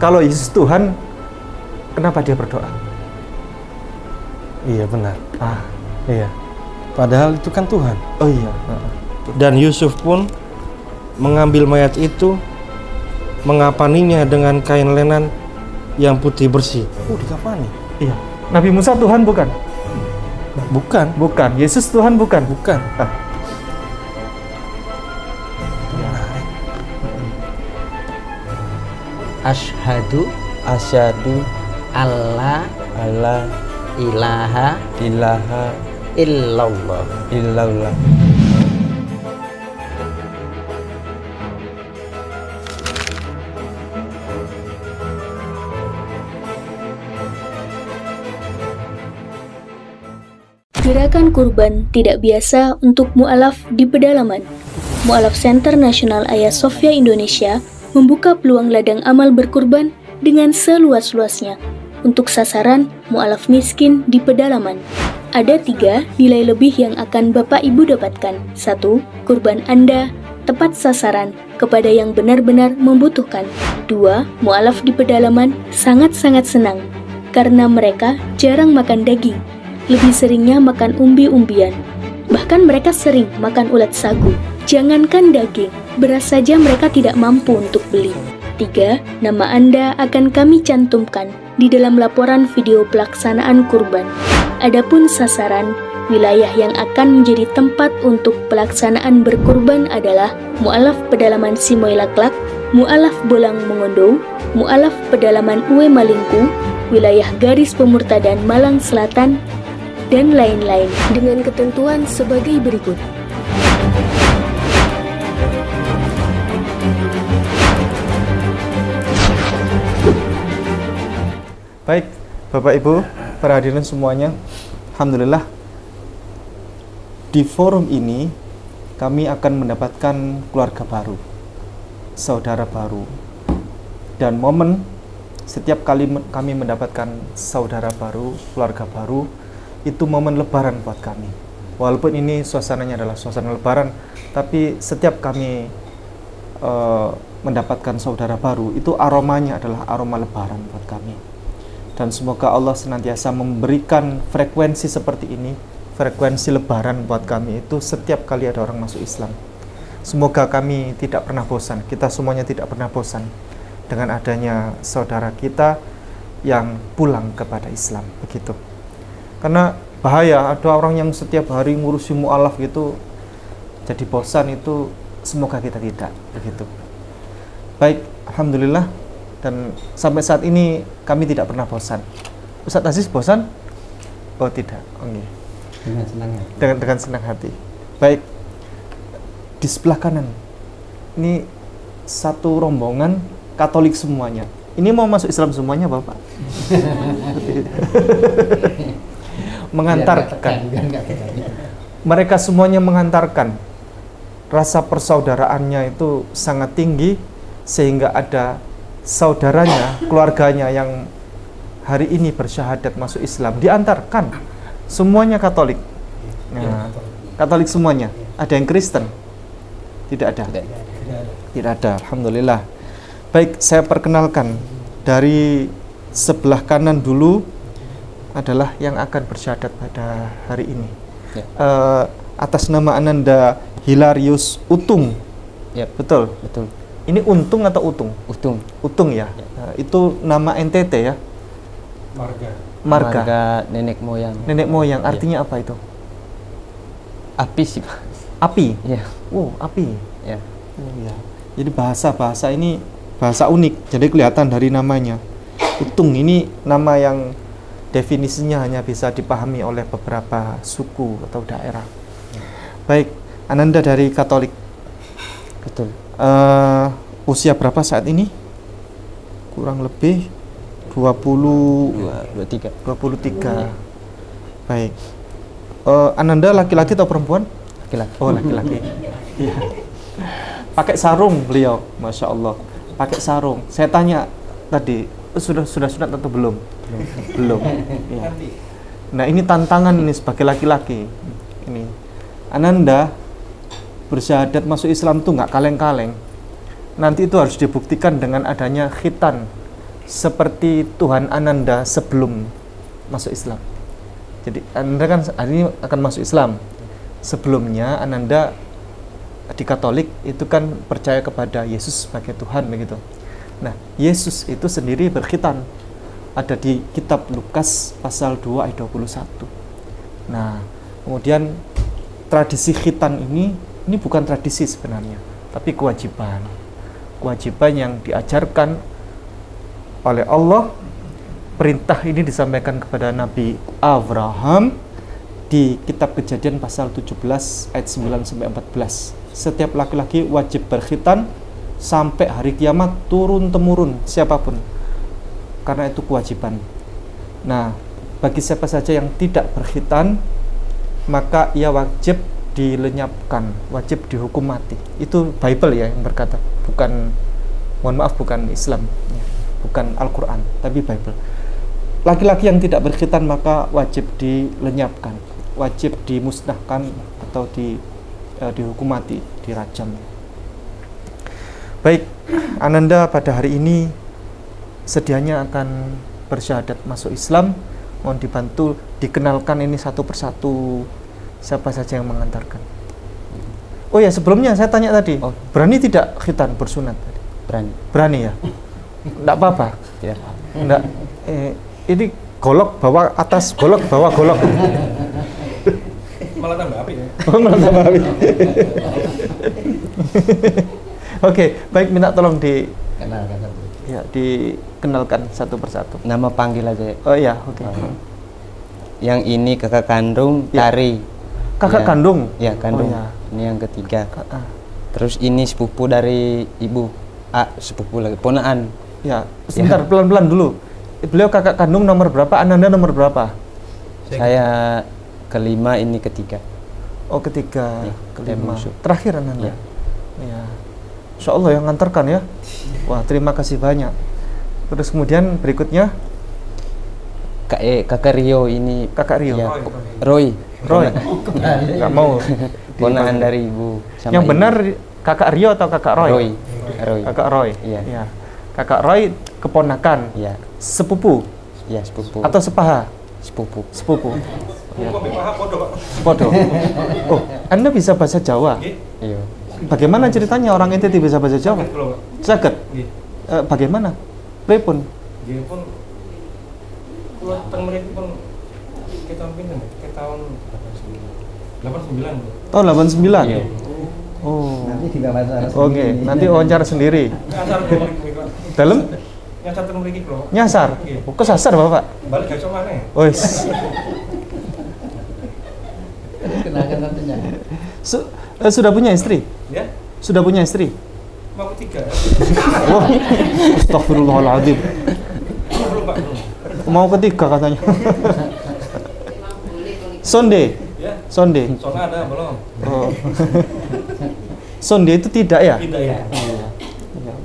Kalau Yesus Tuhan, kenapa dia berdoa? Iya benar. Iya. Padahal itu kan Tuhan. Oh iya. Dan Yusuf pun mengambil mayat itu, mengapaninya dengan kain lenan yang putih bersih. Dikapani. Iya. Nabi Musa Tuhan bukan? Bukan. Bukan. Yesus Tuhan bukan? Bukan. Asyhadu alla ilaha illallah. Gerakan kurban tidak biasa untuk mu'alaf di pedalaman. Mu'alaf Center Nasional Hagia Sophia Indonesia membuka peluang ladang amal berkurban dengan seluas-luasnya untuk sasaran mu'alaf miskin di pedalaman. Ada 3 nilai lebih yang akan Bapak Ibu dapatkan. 1. Kurban Anda tepat sasaran kepada yang benar-benar membutuhkan. 2. Mu'alaf di pedalaman sangat-sangat senang karena mereka jarang makan daging. Lebih seringnya makan umbi-umbian. Bahkan mereka sering makan ulat sagu. Jangankan daging, beras saja mereka tidak mampu untuk beli. 3. Nama Anda akan kami cantumkan di dalam laporan video pelaksanaan kurban. Adapun sasaran, wilayah yang akan menjadi tempat untuk pelaksanaan berkurban adalah Mu'alaf Pedalaman Simoy Laklak, Mu'alaf Bolang Mongondo, Mu'alaf Pedalaman Uwe Malingku, wilayah garis pemurtadan Malang Selatan, dan lain-lain dengan ketentuan sebagai berikut. Baik, Bapak Ibu, para hadirin semuanya, alhamdulillah di forum ini kami akan mendapatkan keluarga baru, saudara baru. Dan momen setiap kali kami mendapatkan saudara baru, keluarga baru, itu momen lebaran buat kami. Walaupun ini suasananya adalah suasana lebaran, tapi setiap kami mendapatkan saudara baru, itu aromanya adalah aroma lebaran buat kami. Dan semoga Allah senantiasa memberikan frekuensi seperti ini, frekuensi lebaran buat kami itu setiap kali ada orang masuk Islam. Semoga kami tidak pernah bosan, kita semuanya tidak pernah bosan dengan adanya saudara kita yang pulang kepada Islam, begitu. Karena bahaya, ada orang yang setiap hari ngurusi mu'alaf gitu, jadi bosan itu, semoga kita tidak, begitu. Baik, alhamdulillah. Dan sampai saat ini kami tidak pernah bosan. Ustadz Aziz bosan? Oh tidak, okay. Dengan senang hati. Dengan senang hati. Baik, di sebelah kanan ini satu rombongan Katolik semuanya. Ini mau masuk Islam semuanya, Bapak? Mengantarkan. Mereka semuanya mengantarkan. Rasa persaudaraannya itu sangat tinggi sehingga ada saudaranya, keluarganya yang hari ini bersyahadat masuk Islam, diantarkan. Semuanya Katolik. Nah, Katolik semuanya. Ada yang Kristen? Tidak ada. Tidak ada. Alhamdulillah. Baik, saya perkenalkan dari sebelah kanan dulu adalah yang akan bersyahadat pada hari ini. Atas nama Ananda Hilarius Utung. Ya, betul. Betul. Ini Untung atau Utung? Utung. Utung ya. Itu nama NTT ya. Marga nenek moyang. Nenek moyang. Artinya apa itu? Api sih, Pak. Api. Ya. Oh, api. Ya. Oh, ya. Jadi bahasa ini bahasa unik. Jadi kelihatan dari namanya. Utung ini nama yang definisinya hanya bisa dipahami oleh beberapa suku atau daerah. Baik, Ananda dari Katolik. Betul. Usia berapa saat ini? Kurang lebih 23. Baik. Ananda laki-laki atau perempuan? Laki-laki. Oh, laki-laki. Iya. Pakai sarung beliau, Masya Allah. Pakai sarung. Saya tanya tadi, sudah sunat atau belum? Belum. Ya. Nah, ini tantangan ini sebagai laki-laki. Ini Ananda bersyahadat masuk Islam tuh nggak kaleng-kaleng. Nanti itu harus dibuktikan dengan adanya khitan, seperti Tuhan Ananda sebelum masuk Islam. Jadi Ananda kan hari ini akan masuk Islam. Sebelumnya Ananda di Katolik itu kan percaya kepada Yesus sebagai Tuhan begitu. Nah, Yesus itu sendiri berkhitan. Ada di kitab Lukas pasal 2 ayat 21. Nah, kemudian tradisi khitan ini bukan tradisi sebenarnya, tapi kewajiban. Kewajiban yang diajarkan oleh Allah. Perintah ini disampaikan kepada Nabi Abraham di kitab Kejadian pasal 17 ayat 9 sampai 14. Setiap laki-laki wajib berkhitan sampai hari kiamat turun-temurun siapapun. Karena itu kewajiban. Nah, bagi siapa saja yang tidak berkhitan, maka ia wajib dilenyapkan, wajib dihukum mati. Itu Bible ya yang berkata, bukan, mohon maaf, bukan Islam, bukan Al-Quran, tapi Bible. Laki-laki yang tidak berkhitan maka wajib dilenyapkan, wajib dimusnahkan atau dihukum mati, dirajam. Baik, Ananda pada hari ini sedianya akan bersyahadat masuk Islam. Mohon dibantu dikenalkan ini satu persatu siapa saja yang mengantarkan. Oh ya, sebelumnya saya tanya tadi, berani tidak khitan bersunat tadi? Berani. Berani ya? Enggak apa-apa? Tidak. Enggak. Ini golok bawah atas, golok bawah golok. Malah tambah api ya. Malah tambah api. Oke, baik, minta tolong dikenalkan satu persatu. Nama panggil aja. Oh iya, oke. Yang ini kakak kandung Ya. Tari. Kakak Ya. kandung? Ya, kandung. Oh, ya. Ini yang ketiga. Terus ini sepupu dari ibu. Sepupu lagi, ponaan. Ya, sebentar, pelan-pelan dulu. Beliau kakak kandung nomor berapa? Ananda nomor berapa? Saya kelima, ini ketiga. Oh, ketiga. Ya, Kelima. saya Terakhir Ananda? Ya. Ya. Insya Allah yang nganterkan ya. Wah, terima kasih banyak. Terus kemudian berikutnya Kakak Rio ini. kakak Rio. Ya, Roy. Roy. Nggak mau. Ponaan dari ibu. Sama Yang ibu. benar kakak Rio atau kakak Roy? Roy. Kakak Roy. Iya. Ya. Kakak Roy keponakan. Iya. Sepupu Ya, sepupu. atau sepaha? sepupu. Sepupu. Ya. Podo, Pak. Podo. Oh, Anda bisa bahasa Jawa? Iya. Bagaimana ceritanya orang NTT bisa bahasa Jawa? Kalau Saged. nggih. Bagaimana? Pripun? Nggih pun kula teng mriki pun kita pinten ke tahun 89. Tahun 89? Iya. Oh. Nanti juga masalah. Oke, nanti wawancara sendiri. Nyasar ke mriki, Pak. Dalam? Nyasar teng mriki, Bro. Nyasar? Iya. Oh, kesasar Bapak? Balik gak iso maneh. Wis. Kenalkan tentunya. Sudah punya istri? Ya, Sudah punya istri? mau ketiga. Wah, astagfirullahaladzim. Belum, Pak, belum. Mau ketiga katanya. Sonde? Ya, Sonde? soalnya ada belum? Oh. Sonde itu tidak ya? Tidak ya.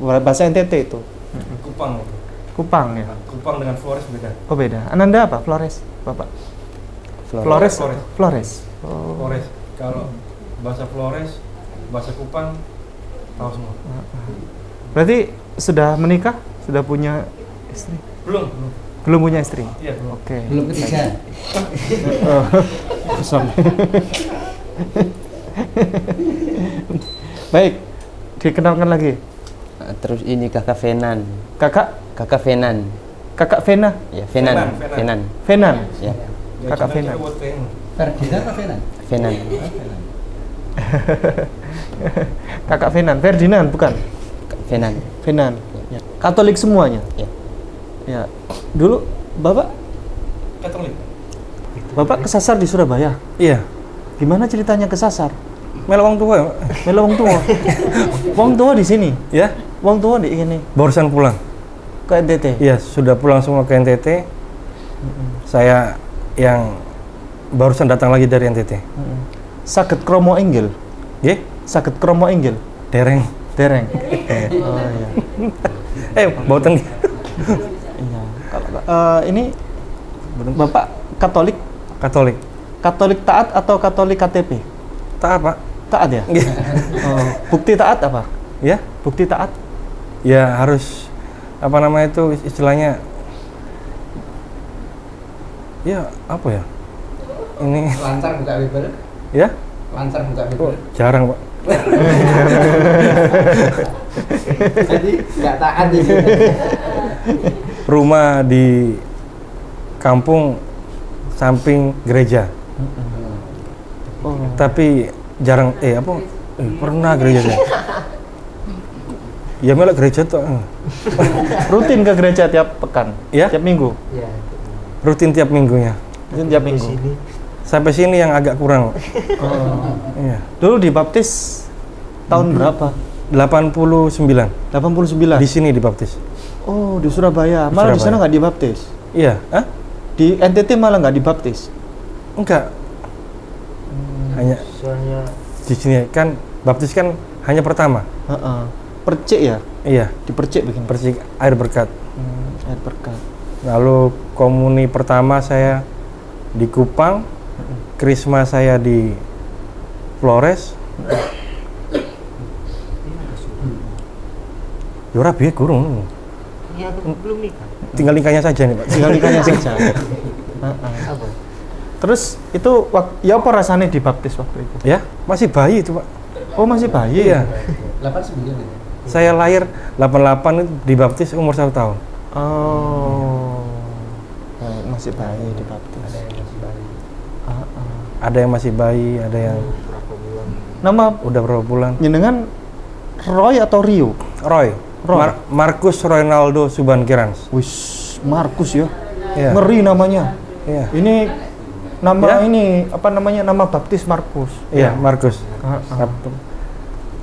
Bahasa NTT itu? Kupang. Kupang ya? Kupang dengan Flores beda. Oh beda. Ananda apa? Flores? Bapak? Flores? Flores. Flores. Oh. Flores. Kalau bahasa Flores, bahasa Kupang tahu semua. Berarti sudah menikah? Sudah punya istri? Belum, belum. Belum punya istri? Iya, belum. Oke. Belum ketiga. Sampai. Baik, dikenalkan lagi. Terus ini kakak Venan. Kakak? Kakak Venan. Kakak Vena? Ya, Venan. Venan, Venan. Venan. Venan? Ya, Kakak Venan. Ferdinand apa Venan? Venan. Kakak Venan, Ferdinand bukan? Venan. Venan. Ya. Katolik semuanya? Ya. Ya. Dulu Bapak Katolik. kesasar di Surabaya. Iya. Gimana ceritanya kesasar? Melo wong tua, Pak. Melo wong tua. Wong tua di sini. Ya, Wong tua di ini barusan pulang. ke NTT. Iya, sudah pulang semua ke NTT. Saya yang barusan datang lagi dari NTT. Saged kromo inggil. Nggih, Saged kromo inggil. dereng. Dereng. Oh iya. Bauteng. Iya. Ini Bapak Katolik? Katolik. Katolik taat atau Katolik KTP? Taat, Pak. Taat ya? Nggih. Oh, bukti taat apa? Ya, Bukti taat? ya harus apa namanya itu istilahnya, ya apa ya, ini Lancar buka Bible. ya Lancar buka Bible. jarang Pak. Jadi nggak taat jadi. Rumah di kampung samping gereja, tapi jarang pernah gereja saya. Ya melek gereja tuh. Rutin ke gereja tiap pekan, Ya? tiap minggu. Rutin tiap minggunya. Rutin tiap minggu. Sampai sini yang agak kurang. Iya. Dulu dibaptis tahun berapa? 89. 89. Di sini dibaptis. Oh, di Surabaya. Malah di sana Surabaya. nggak dibaptis. Iya, Hah? Di NTT malah nggak dibaptis. Enggak. Hanya Soalnya di sini kan baptis kan hanya pertama. Heeh. Percik ya? Iya, Dipercik begini. persik air berkat. Air berkat. Lalu komuni pertama saya di Kupang, krisma saya di Flores. Yora biaya kurung. ini aku belum nikah. Tinggal nikahnya saja nih Pak. Tinggal nikahnya saja. Apa? Terus itu ya apa rasanya dibaptis waktu itu? Ya, masih bayi itu Pak. Oh, masih bayi. Iya. 89 ya. Saya lahir 88 itu dibaptis umur 1 tahun. Oh. Baik, masih bayi dibaptis. Ada yang masih bayi, ada yang Berapa bulan? Nama udah berapa bulan. jenengan Roy atau Rio? Roy. Markus Ronaldo Subankirans. Wis, Markus ya. Iya. Ngeri namanya. Iya. Ini nama Ya? ini apa namanya? Nama baptis Markus. Iya, Markus.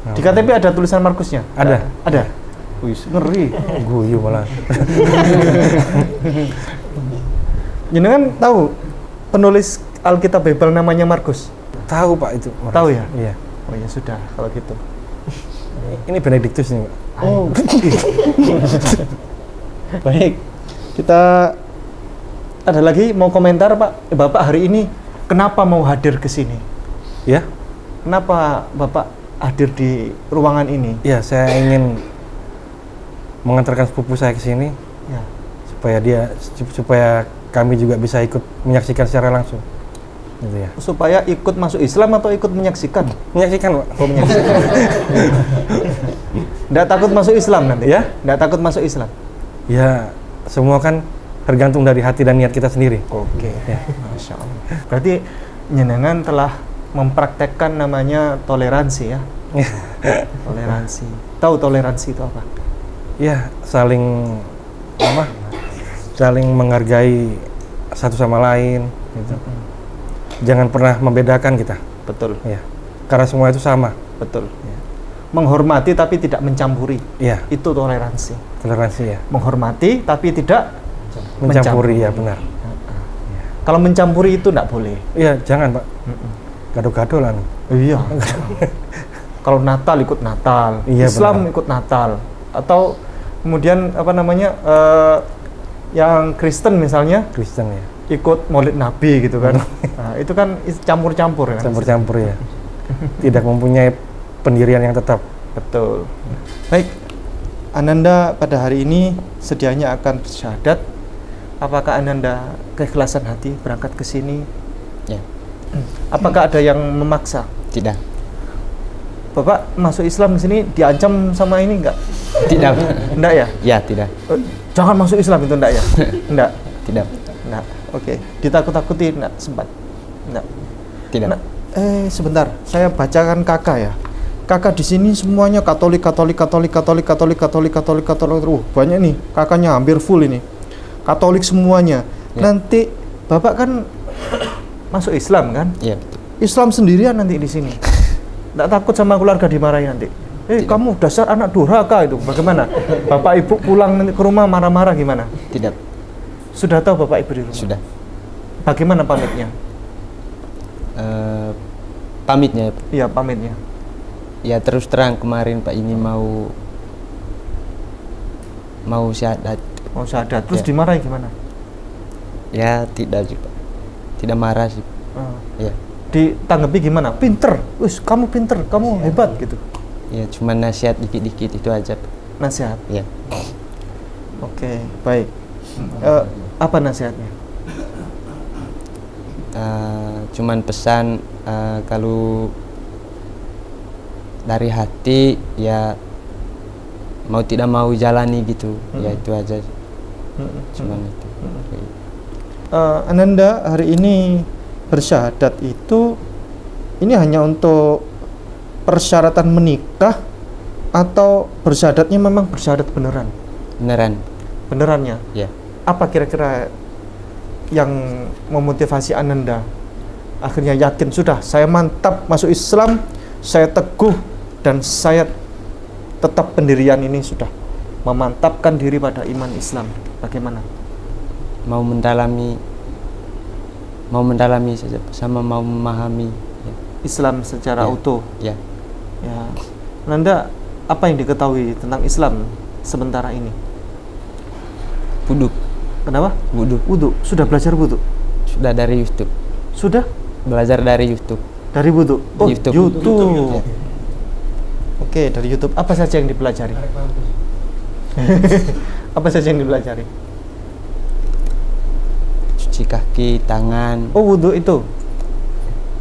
Di KTP ada tulisan Markusnya? Ada. Ada. Wis, ngeri. Guyu malah. Jenengan tahu penulis Alkitab Bible namanya Markus? Tahu Pak itu. Markus. Tahu ya? Iya. Oh ya sudah kalau gitu. Ini Benediktus nih Pak. Oh. Baik. Kita ada lagi mau komentar Pak? Bapak hari ini kenapa mau hadir ke sini? Ya. Kenapa Bapak hadir di ruangan ini? Ya, saya ingin mengantarkan sepupu saya ke sini Ya. supaya kami juga bisa ikut menyaksikan secara langsung. Gitu ya. Supaya ikut masuk Islam atau ikut menyaksikan? Menyaksikan, Pak. Oh, menyaksikan. Nggak takut masuk Islam nanti? Ya? Nggak takut masuk Islam? Ya, semua kan tergantung dari hati dan niat kita sendiri. Oke. Ya. Masya Allah. Berarti jenengan telah mempraktekkan namanya toleransi ya? Toleransi. Tahu toleransi itu apa? Ya, saling menghargai satu sama lain gitu. Jangan pernah membedakan kita. Betul. Ya. Karena semua itu sama. Betul. Menghormati tapi tidak mencampuri. Ya, Itu toleransi. toleransi ya. Menghormati tapi tidak Mencampuri ya, benar. Kalau mencampuri itu tidak boleh. Iya, jangan, Pak. Gado-gado lah. Iya. Kalau Natal ikut Natal, Iya, Islam benar. ikut Natal, atau kemudian apa namanya yang Kristen misalnya Kristen ya. ikut Maulid Nabi gitu kan. Nah, itu kan campur-campur kan. Campur-campur ya. Tidak mempunyai pendirian yang tetap. Betul. Baik, Ananda pada hari ini sedianya akan bersyahadat. Apakah Ananda keikhlasan hati berangkat ke sini? Ya. Apakah ada yang memaksa? Tidak. Bapak masuk Islam di sini diancam sama ini enggak? Tidak. Enggak ya? Ya, tidak. Jangan masuk Islam itu enggak ya? Enggak. Tidak. Enggak. Oke. Ditakut-takuti enggak sempat? Enggak. Tidak. Nah, sebentar, saya bacakan kakak ya. Kakak di sini semuanya Katolik. Banyak nih, kakaknya hampir full ini. Katolik semuanya. Ya. Nanti Bapak kan masuk Islam kan? Iya, betul. Islam sendirian nanti di sini. Enggak takut sama keluarga dimarahi nanti. Tidak. Kamu dasar anak durhaka itu. Bagaimana? Bapak Ibu pulang nanti ke rumah marah-marah gimana? Tidak. Sudah tahu Bapak Ibu di rumah? Sudah. Bagaimana pamitnya? Pamitnya, Iya, pamitnya. ya terus terang kemarin Pak ini mau syahadat. Mau syahadat. Terus Ya. dimarahi gimana? Ya tidak sih Pak. Tidak marah sih. Ya. Ditanggapi gimana? Pinter, kamu pinter, kamu hebat gitu. Ya cuma nasihat dikit-dikit itu aja Pak. Nasihat. Ya. Oke, baik. Apa nasihatnya? Cuman pesan kalau dari hati ya mau tidak mau jalani gitu, ya itu aja. Cuman itu. Ananda hari ini bersyahadat itu ini hanya untuk persyaratan menikah atau bersyahadatnya memang bersyahadat beneran? Benerannya? Ya. Apa kira-kira yang memotivasi Ananda akhirnya yakin sudah saya mantap masuk Islam, saya teguh dan saya tetap pendirian ini sudah memantapkan diri pada iman Islam? Bagaimana? Mau mendalami saja sama mau memahami ya. Islam secara Ya. utuh. Ya. Ya. Ananda apa yang diketahui tentang Islam sementara ini? Wudhu. Kenapa? Wudhu. Wudhu. Sudah belajar wudhu? Sudah dari YouTube. Sudah? Belajar dari YouTube. Dari wudhu? Oh, YouTube. YouTube. Ya. Oke, dari YouTube. Apa saja yang dipelajari? Apa saja yang dipelajari? Cuci kaki, tangan. Oh, wudhu itu.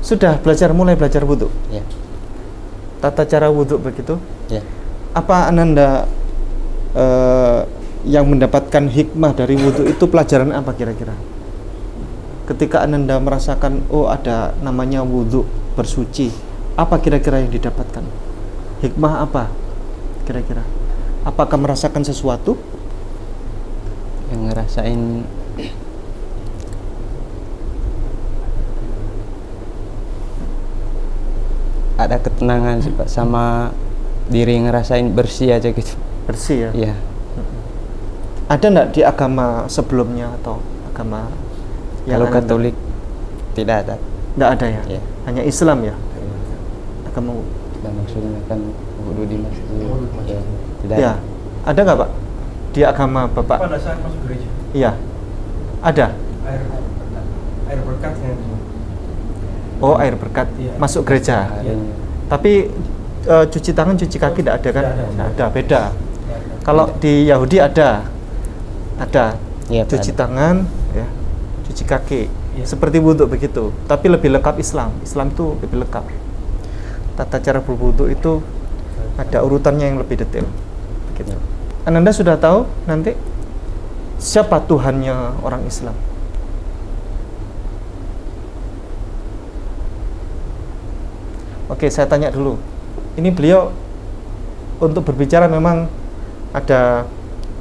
Sudah mulai belajar wudhu? Ya. Tata cara wudhu begitu? Ya. Apa Ananda yang mendapatkan hikmah dari wudhu itu pelajaran apa kira-kira? Ketika Ananda merasakan oh ada namanya wudhu bersuci, apa kira-kira yang didapatkan? Hikmah apa kira-kira? Apakah merasakan sesuatu? Yang ngerasain ada ketenangan sih Pak, sama diri ngerasain bersih aja gitu. Bersih ya? Iya. Ada enggak di agama sebelumnya atau agama yang Kalau Ananda- Katolik tidak ada. Enggak ada ya? Iya. Hanya Islam ya? Agama Dan maksudnya kan wudhu di masjid. Ya. Tidak ya. ada. Ada nggak Pak? Di agama Bapak? Pada saat masuk gereja, Iya. Ada? air berkatnya. Oh, air berkat Iya. masuk gereja. Harinya. Tapi cuci tangan, cuci kaki tidak ada kan? Tidak ada. Nggak ada, beda. Kalau di Yahudi ada Iya, Pak, cuci ada. tangan, ya, cuci kaki, Iya. seperti wudhu begitu. Tapi lebih lengkap Islam. Islam itu lebih lengkap. Tata cara berwudhu itu ada urutannya yang lebih detail. Begitu. Ananda sudah tahu nanti siapa Tuhannya orang Islam? Oke, saya tanya dulu. Ini beliau untuk berbicara memang ada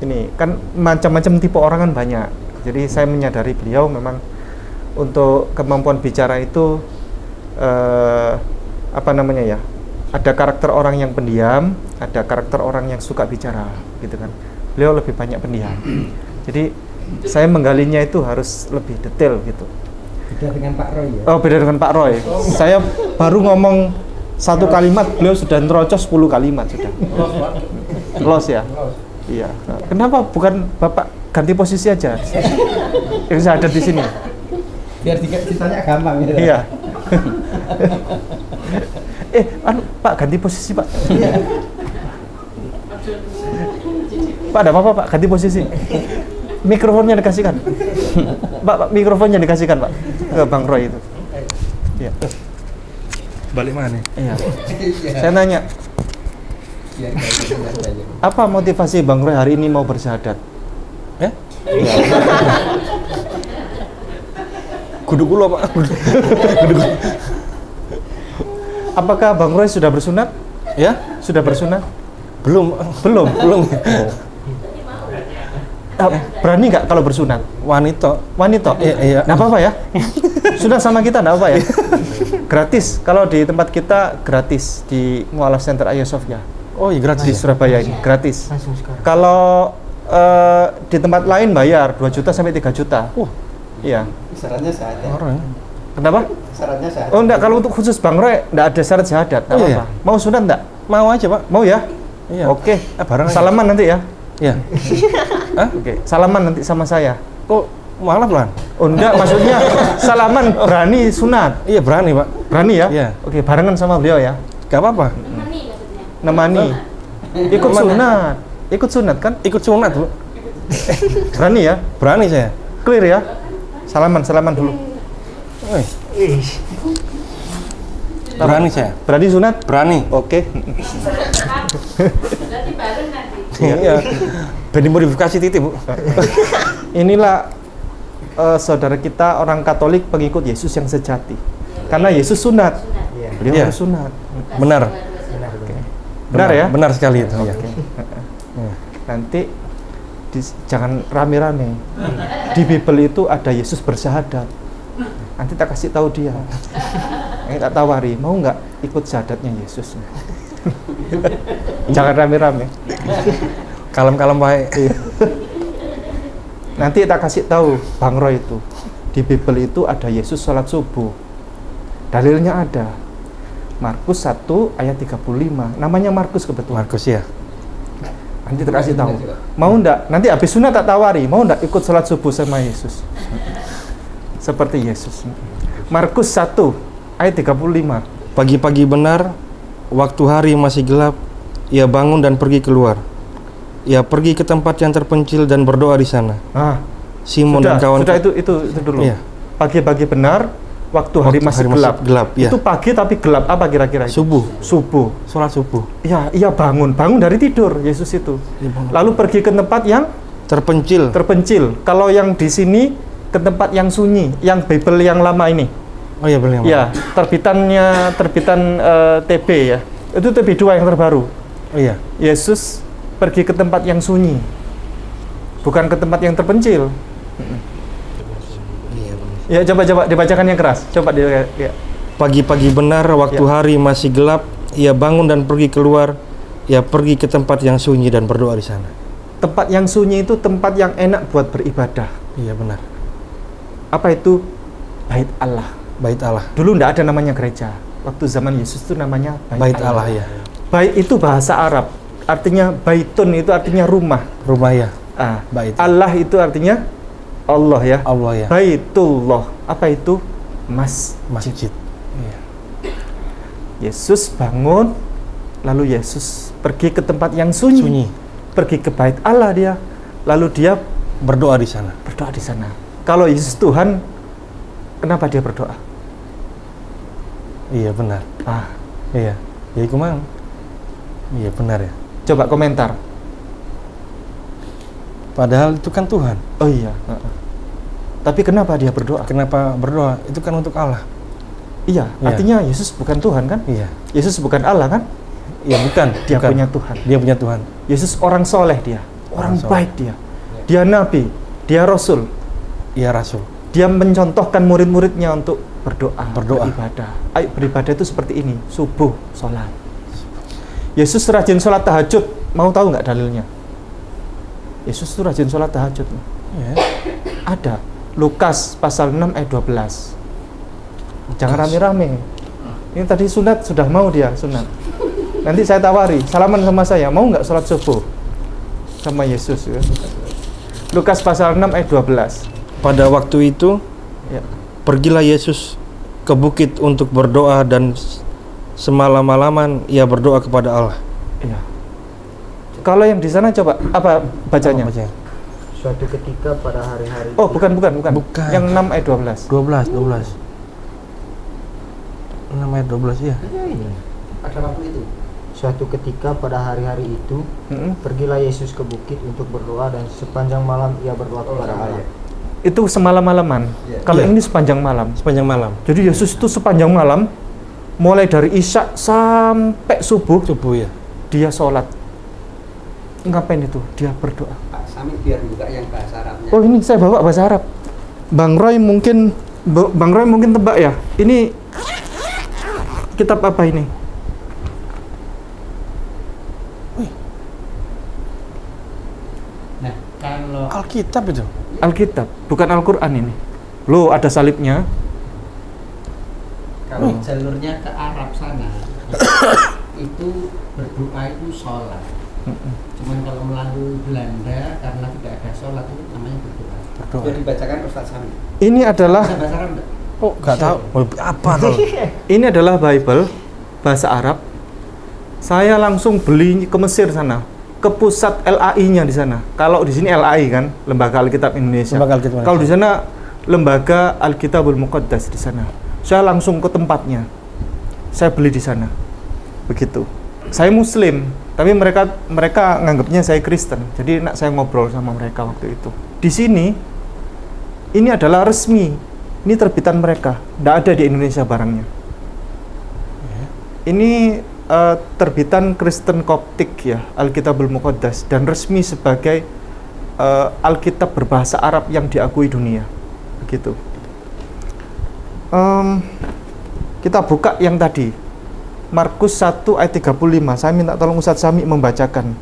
ini kan macam-macam tipe orang kan banyak. Jadi saya menyadari beliau memang untuk kemampuan bicara itu apa namanya ya? Ada karakter orang yang pendiam, ada karakter orang yang suka bicara, gitu kan. Beliau lebih banyak pendiam. Jadi saya menggalinya itu harus lebih detail gitu. Beda dengan Pak Roy ya. Oh, beda dengan Pak Roy. Saya baru ngomong satu kalimat, beliau sudah nerocos 10 kalimat sudah. Los ya? Iya. Kenapa bukan Bapak ganti posisi aja? Yang saya ada di sini. Biar ditanya gampang ya. Iya. Pak ganti posisi Pak. Pak ada apa Pak? Ganti posisi. Mikrofonnya dikasihkan. Pak, mikrofonnya dikasihkan Pak ke Bang Roy itu. Iya. Balik mana? Iya. Saya nanya, Biar gampang saja. apa motivasi Bang Roy hari ini mau bersyahadat? Ya? Iya. Kudu kulo Pak. Apakah Bang Roy sudah bersunat? Ya? Sudah bersunat? Belum. Belum. Belum. Berani nggak kalau bersunat? Wanita. Wanita? Iya. Nggak apa-apa ya? Sunat sama kita nggak apa ya? Gratis. Kalau di tempat kita gratis di Mu'alaf Center Hagia Sophia Oh iya gratis. di Surabaya ini gratis. Langsung sekarang. Kalau di tempat lain bayar 2 juta sampai 3 juta. Iya. Syaratnya syahadat. Orang. ya? Kenapa? Syaratnya syahadat. Oh enggak, kalau untuk khusus Bang Roy enggak ada syarat syahadat, enggak Oh, apa-apa. iya? Mau sunat enggak? Mau aja Pak. Mau ya? Iya. Oke. Bareng aja. Salaman nanti ya. Iya. Hah? Oke, salaman nanti sama saya. Kok malah pelan? Oh enggak, maksudnya salaman berani sunat. Iya berani Pak. Berani ya? Iya. Oke, barengan sama beliau ya. Gak apa-apa. Nemani. Ikut sunat. Ikut sunat kan? Ikut sunat Bu. Berani ya? Berani saya. Clear ya? Salaman dulu. Woi. Berani saya. Berani sunat? Berani. Oke. Iya. Berani modifikasi titik, Bu. Inilah saudara kita orang Katolik pengikut Yesus yang sejati. Karena Yesus sunat. Beliau Iya. harus sunat. Benar. Benar ya? Benar sekali itu. Iya. Nanti jangan rame-rame. Di Bible itu ada Yesus bersyahadat. Nanti tak kasih tahu dia. Tak tawari, mau nggak ikut syahadatnya Yesus? Jangan rame-rame. Kalem-kalem baik. Nanti tak kasih tahu Bang Roy itu. Di Bible itu ada Yesus sholat subuh. Dalilnya ada. Markus 1 ayat 35. Namanya Markus kebetulan. Markus ya. Nanti tak kasih tahu. Mau ndak? Nanti habis sunat tak tawari. Mau ndak ikut sholat subuh sama Yesus? Seperti Yesus. Markus 1 ayat 35. Pagi-pagi benar, waktu hari masih gelap, ia bangun dan pergi keluar. Ia pergi ke tempat yang terpencil dan berdoa di sana. Ah, Simon dan kawan. sudah itu dulu. Iya. Pagi-pagi benar, waktu hari masih gelap. ya. Itu pagi tapi gelap apa kira-kira? itu? Subuh. Subuh. Sholat subuh. Iya, ia bangun dari tidur Yesus itu. Lalu pergi ke tempat yang Terpencil. Kalau yang di sini ke tempat yang sunyi, yang Bible yang lama ini. Oh iya, benar. Ya, terbitan TB ya. Itu TB2 yang terbaru. Oh iya. Yesus pergi ke tempat yang sunyi. Bukan ke tempat yang terpencil. Iya, benar. Ya, coba dibacakan yang keras. Coba dia ya. Pagi-pagi benar, waktu Ya. hari masih gelap, ia bangun dan pergi keluar. Ia pergi ke tempat yang sunyi dan berdoa di sana. Tempat yang sunyi itu tempat yang enak buat beribadah. Iya, benar. Apa itu? Bait Allah. Bait Allah. Dulu tidak ada namanya gereja. Waktu zaman Yesus itu namanya Bait Allah ya. Bait itu bahasa Arab. Artinya baitun itu artinya rumah. Rumah ya. Bait. Allah itu artinya Allah ya. Allah ya. Baitullah. Apa itu? Masjid. Iya. Yesus bangun, lalu Yesus pergi ke tempat yang sunyi. Pergi ke bait Allah dia. Lalu dia Berdoa di sana. berdoa di sana. Kalau Yesus Tuhan, kenapa dia berdoa? Iya, benar. Iya. Ya iku mang. Iya, benar ya. Coba komentar. Padahal itu kan Tuhan. Oh iya. Tapi kenapa dia berdoa? Kenapa berdoa? Itu kan untuk Allah. Iya, Iya. artinya Yesus bukan Tuhan kan? Iya. Yesus bukan Allah kan? Iya, bukan. Dia bukan. punya Tuhan. Dia punya Tuhan. Yesus orang soleh dia, orang soleh. baik dia. Dia nabi, dia rasul. Iya, Rasul. Dia mencontohkan murid-muridnya untuk berdoa, Berdoa. beribadah. Ayo beribadah itu seperti ini, subuh, sholat. Yesus rajin sholat tahajud, mau tahu nggak dalilnya? Yesus itu rajin sholat tahajud. Iya. Ada, Lukas pasal 6 ayat 12. Jangan rame-rame. Ini tadi sunat, sudah mau dia sunat. Nanti saya tawari, salaman sama saya, mau nggak sholat subuh? Sama Yesus ya. Lukas pasal 6 ayat 12. Pada waktu itu, Ya. pergilah Yesus ke bukit untuk berdoa dan semalam-malaman ia berdoa kepada Allah. Iya. Kalau yang di sana coba apa bacanya? Apa bacanya? Suatu ketika pada hari-hari Oh, bukan. Bukan. Yang 6 ayat 12. 12. 6 ayat 12 ya. Ada waktu itu. Suatu ketika pada hari-hari itu pergilah Yesus ke bukit untuk berdoa dan sepanjang malam ia berdoa kepada Allah. Itu semalam-malaman. Kalau Iya. ini sepanjang malam. Sepanjang malam. Jadi Yesus itu sepanjang malam, mulai dari Isya sampai subuh, Subuh ya. dia sholat. Ngapain itu? Dia berdoa. Pak Sami biar buka yang bahasa Arabnya. Oh, ini saya bawa bahasa Arab. Bang Roy mungkin tebak ya. Ini kitab apa ini? Nah, kalau Alkitab itu. Alkitab, bukan Al-Quran ini. Loh, ada salibnya. jalurnya ke Arab sana itu berdoa itu sholat. Cuman kalau melalui Belanda karena tidak ada sholat itu namanya berdoa. Sudah dibacakan Ustaz Sami. Ini adalah Bisa bahasa Arab enggak? Oh, nggak tahu. Apa tuh? Ini adalah Bible bahasa Arab. Saya langsung beli ke Mesir sana, ke pusat LAI-nya di sana. Kalau di sini LAI kan, Lembaga Alkitab Indonesia. Lembaga Alkitab Indonesia. Kalau di sana Lembaga Alkitabul Muqaddas di sana. Saya langsung ke tempatnya. Saya beli di sana. Begitu. Saya Muslim, tapi mereka nganggapnya saya Kristen. Jadi saya ngobrol sama mereka waktu itu. Di sini ini adalah resmi. Ini terbitan mereka. Tidak ada di Indonesia barangnya. Ini terbitan Kristen Koptik ya, Alkitabul Muqaddas, dan resmi sebagai Alkitab berbahasa Arab yang diakui dunia. Begitu. Kita buka yang tadi, Markus 1 ayat 35. Saya minta tolong Ustadz Sami membacakan,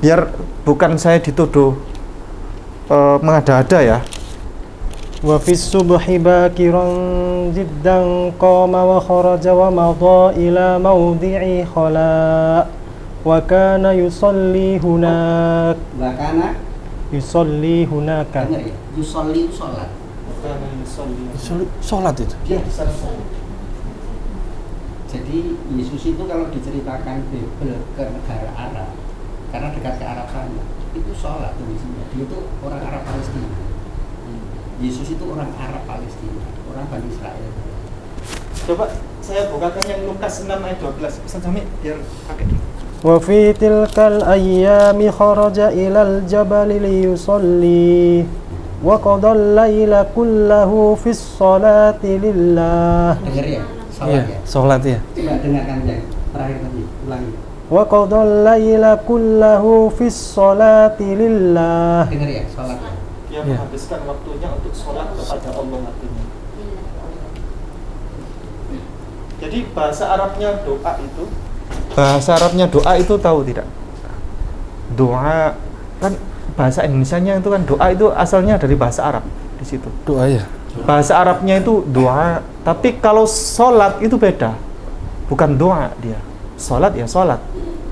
biar bukan saya dituduh mengada-ada ya. Wa fis subhi bakiran jiddan qama wa kharaja wa madha ila mawdi'i khala wa kana yusalli hunak. Wa kana Yusalli hunaka. dengar ya, yusolli itu sholat. Sholat itu. Dia di sana sholat. Jadi Yesus itu kalau diceritakan Bible ke negara Arab, karena dekat ke Arab sana, itu sholat tulisnya. Dia itu orang Arab Palestina. Yesus itu orang Arab Palestina, orang Bani Israel. Coba saya bukakan yang Lukas 6 ayat 12. Ustaz Sami biar pakai. Wa fi tilkal ayyami kharaja ilal jabali liyusalli wa qada al-laila kullahu fis salati lillah. Dengar ya, sholat ya. Sholat ya. Coba dengarkan yang terakhir tadi, ulangi. Wa qada al-laila kullahu fis salati lillah. Dengar ya, sholat ya. Dia menghabiskan waktunya untuk sholat kepada Allah artinya. Jadi bahasa Arabnya doa itu, bahasa Arabnya doa itu tahu tidak? Doa kan bahasa Indonesianya itu kan doa itu asalnya dari bahasa Arab di situ. Doa ya. Bahasa Arabnya itu doa, tapi kalau sholat itu beda, bukan doa dia. Sholat ya sholat.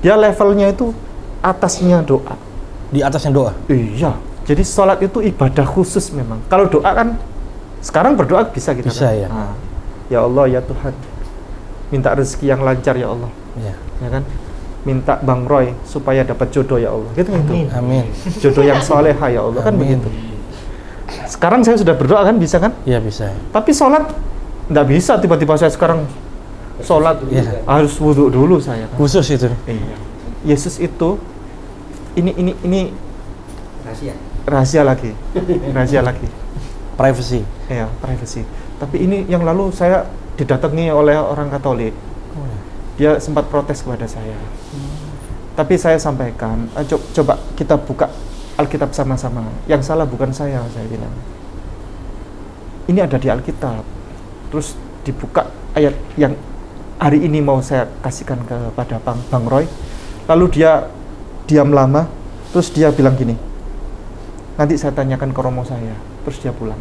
Dia levelnya itu atasnya doa. Di atasnya doa. Iya. Jadi sholat itu ibadah khusus memang. Kalau doa kan sekarang berdoa bisa kita. Bisa kan? ya. Nah, ya Allah ya Tuhan, minta rezeki yang lancar ya Allah. Ya. Ya kan? Minta Bang Roy supaya dapat jodoh ya Allah. Gitu gitu. Amin. Jodoh yang soleha ya Allah. Kan Amin. begitu. Sekarang saya sudah berdoa kan bisa kan? Iya bisa. Tapi sholat nggak bisa tiba-tiba saya sekarang sholat Iya. harus wudhu dulu saya. Kan? Khusus itu. Iya. Yesus itu ini Rahasia. rahasia lagi. Privacy. Ya, privacy. Tapi ini yang lalu saya didatangi oleh orang Katolik. Dia sempat protes kepada saya. Tapi saya sampaikan, coba kita buka Alkitab sama-sama. Yang salah bukan saya bilang. Ini ada di Alkitab. Terus dibuka ayat yang hari ini mau saya kasihkan kepada Bang Roy. Lalu dia diam lama, terus dia bilang gini, nanti saya tanyakan ke romo saya, terus dia pulang.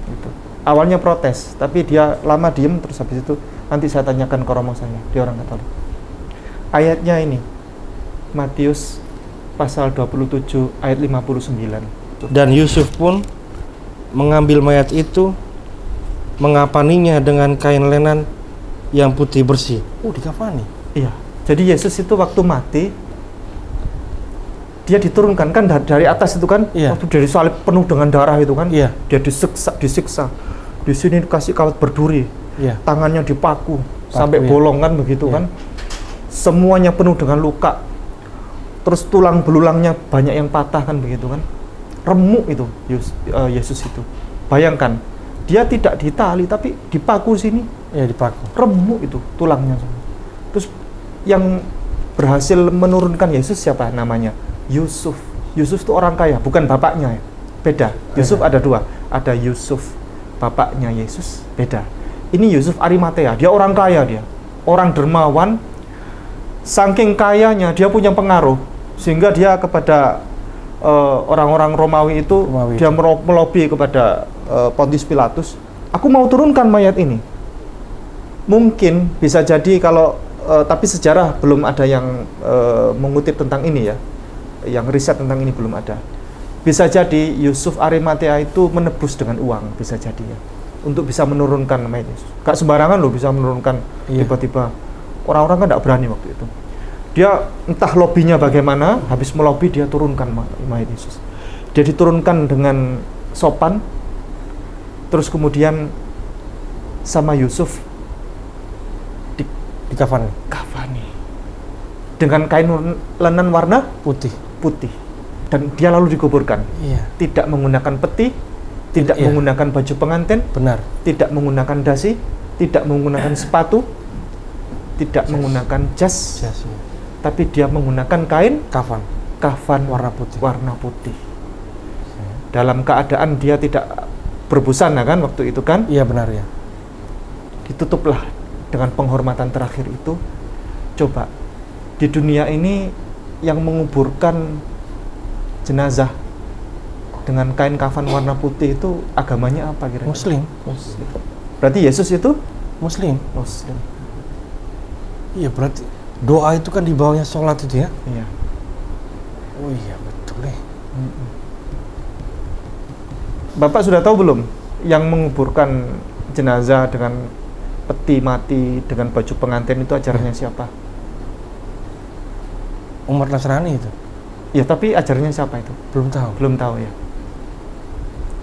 Gitu. Awalnya protes, tapi dia lama diem, terus habis itu nanti saya tanyakan ke romo saya, dia orang Katolik. Ayatnya ini, Matius pasal 27 ayat 59. Dan Yusuf pun mengambil mayat itu, mengapaninya dengan kain lenan yang putih bersih. Dikafani. Iya. Jadi Yesus itu waktu mati, dia diturunkan kan dari atas itu kan, Iya. waktu dari salib penuh dengan darah itu kan, Iya. dia disiksa. Di sini dikasih kawat berduri, Iya. tangannya dipaku sampai ya. bolong kan begitu Iya. kan, semuanya penuh dengan luka, terus tulang belulangnya banyak yang patah kan begitu kan, remuk itu Yesus itu. Bayangkan, dia tidak ditali tapi dipaku sini, Ya dipaku. remuk itu tulangnya semua. Terus yang berhasil menurunkan Yesus siapa namanya? Yusuf. Yusuf itu orang kaya, bukan bapaknya ya. Beda. Yusuf ada dua. Ada Yusuf bapaknya Yesus, beda. Ini Yusuf Arimatea, dia orang kaya dia. Orang dermawan. Saking kayanya dia punya pengaruh sehingga dia kepada orang-orang Romawi itu dia melobi kepada Pontius Pilatus, aku mau turunkan mayat ini. Mungkin bisa jadi kalau tapi sejarah belum ada yang mengutip tentang ini ya. Yang riset tentang ini belum ada. Bisa jadi Yusuf Arimatea itu menebus dengan uang, bisa jadi ya. Untuk bisa menurunkan mayat Yesus. Gak sembarangan loh bisa menurunkan tiba-tiba. Orang-orang kan tidak berani waktu itu. Dia entah lobbynya bagaimana, habis melobi dia turunkan mayat Yesus. Dia diturunkan dengan sopan, terus kemudian sama Yusuf Dikafani dengan kain lenan warna putih. Dan dia lalu dikuburkan. Iya. Tidak menggunakan peti, tidak Iya. menggunakan baju pengantin, Benar. tidak menggunakan dasi, tidak menggunakan sepatu, tidak menggunakan jas, Iya. tapi dia menggunakan kain kafan warna putih. Dalam keadaan dia tidak berbusana kan waktu itu kan, Iya benar ya. ditutuplah dengan penghormatan terakhir itu. Coba di dunia ini yang menguburkan jenazah dengan kain kafan warna putih itu agamanya apa kira-kira? Muslim. Berarti Yesus itu Muslim. Muslim. Iya berarti doa itu kan di bawahnya sholat itu ya. Iya. Oh iya betul ya. Bapak sudah tahu belum yang menguburkan jenazah dengan peti mati dengan baju pengantin itu ajarannya siapa? Umat Nasrani itu. Ya, tapi ajarannya siapa itu? Belum tahu. Belum tahu ya.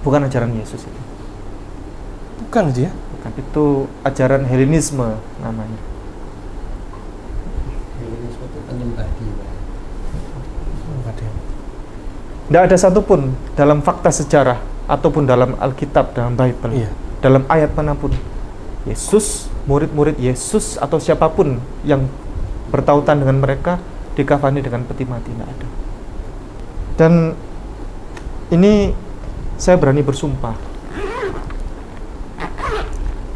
Bukan ajaran Yesus itu. Bukan itu ya. Bukan, itu ajaran Helenisme namanya. Helenisme itu penyembah dewa. Tidak ada satupun dalam fakta sejarah ataupun dalam Alkitab, dalam Bible, Iya. dalam ayat manapun Yesus, murid-murid Yesus atau siapapun yang bertautan dengan mereka dikafani dengan peti mati, tidak ada. Dan ini saya berani bersumpah,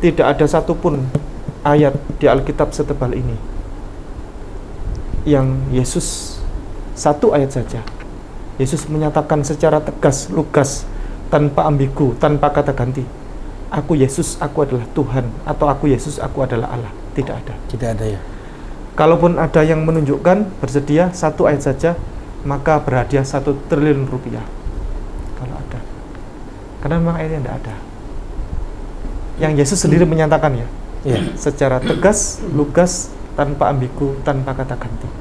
tidak ada satupun ayat di Alkitab setebal ini yang Yesus, satu ayat saja Yesus menyatakan secara tegas, lugas, tanpa ambigu, tanpa kata ganti, aku Yesus, aku adalah Tuhan, atau aku Yesus, aku adalah Allah. Tidak ada. Tidak ada ya. Kalaupun ada yang menunjukkan bersedia satu ayat saja, maka berhadiah 1 triliun rupiah. Kalau ada. Karena memang ayatnya tidak ada. Yang Yesus sendiri menyatakan ya, secara tegas, lugas, tanpa ambigu, tanpa kata ganti.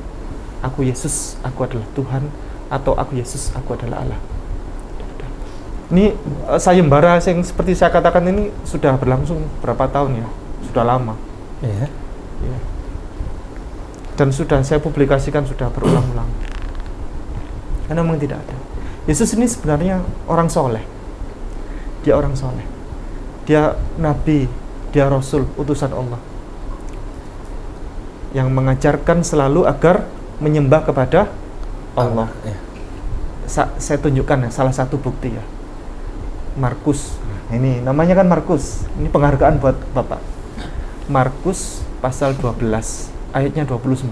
Aku Yesus, aku adalah Tuhan, atau aku Yesus, aku adalah Allah. Ini sayembara yang seperti saya katakan ini sudah berlangsung berapa tahun ya? Sudah lama. Iya. Ya. Dan sudah saya publikasikan sudah berulang-ulang. Karena memang tidak ada. Yesus ini sebenarnya orang soleh. Dia orang soleh. Dia nabi, dia rasul, utusan Allah. Yang mengajarkan selalu agar menyembah kepada Allah. Ya. Saya tunjukkan ya, salah satu bukti ya. Markus. Ini namanya kan Markus. Ini penghargaan buat Bapak. Markus pasal 12 ayatnya 29.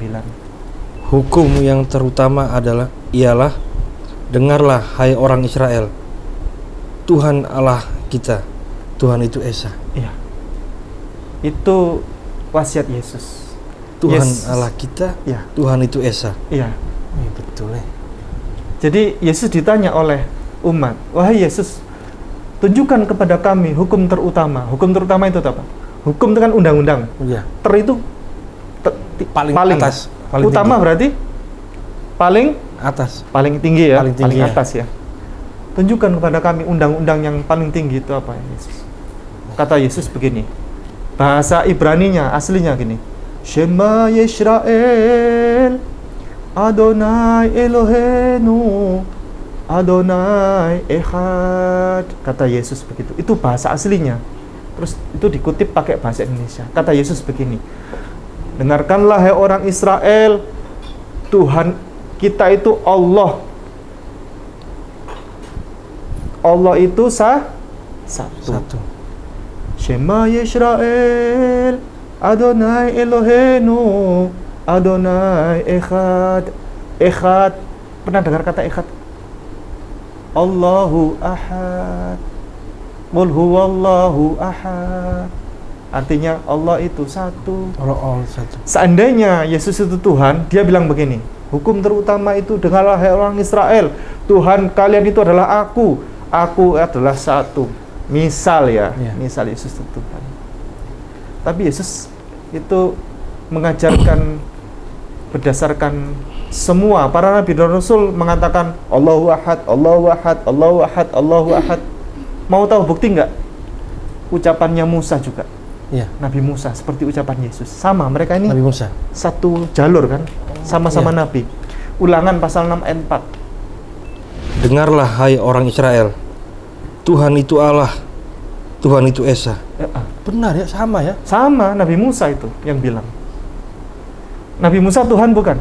Hukum yang terutama ialah dengarlah hai orang Israel. Tuhan Allah kita, Tuhan itu Esa. Iya. Itu wasiat Yesus. Tuhan Allah kita, ya. Tuhan itu Esa. Iya. Betul ya. Jadi Yesus ditanya oleh umat, wahai Yesus, tunjukkan kepada kami hukum terutama. Hukum terutama itu apa? Hukum itu kan undang-undang. Iya. Itu Paling atas, paling utama tinggi. berarti paling atas, paling tinggi ya, paling atas ya. Tunjukkan kepada kami undang-undang yang paling tinggi itu apa ya Yesus? Kata Yesus begini. Bahasa Ibraninya aslinya gini. Shema Yisrael Adonai Elohenu Adonai Echad. Kata Yesus begitu. Itu bahasa aslinya. Terus itu dikutip pakai bahasa Indonesia. Kata Yesus begini. Dengarkanlah hai orang Israel, Tuhan kita itu Allah. Allah itu satu. Shema Yisrael Adonai Elohenu Adonai Echad. Echad, pernah dengar kata Echad? Allahu Ahad. Qul huwallahu ahad. Artinya Allah itu satu. Allah satu. Seandainya Yesus itu Tuhan, dia bilang begini, hukum terutama itu dengarlah hai orang Israel, Tuhan kalian itu adalah aku adalah satu. Misal ya, misal Yesus itu Tuhan. Tapi Yesus itu mengajarkan berdasarkan semua para nabi dan rasul mengatakan Allahu Ahad, Allahu Ahad, Allahu Ahad, Allahu Ahad. Mau tahu bukti nggak? Ucapannya Musa juga. Iya. Nabi Musa seperti ucapan Yesus. Sama, mereka ini Nabi Musa. satu jalur kan? Sama-sama Iya. nabi. Ulangan pasal 6 ayat 4. Dengarlah hai orang Israel, Tuhan itu Allah, Tuhan itu Esa. Benar ya, sama ya. Sama, Nabi Musa itu yang bilang. Nabi Musa Tuhan bukan?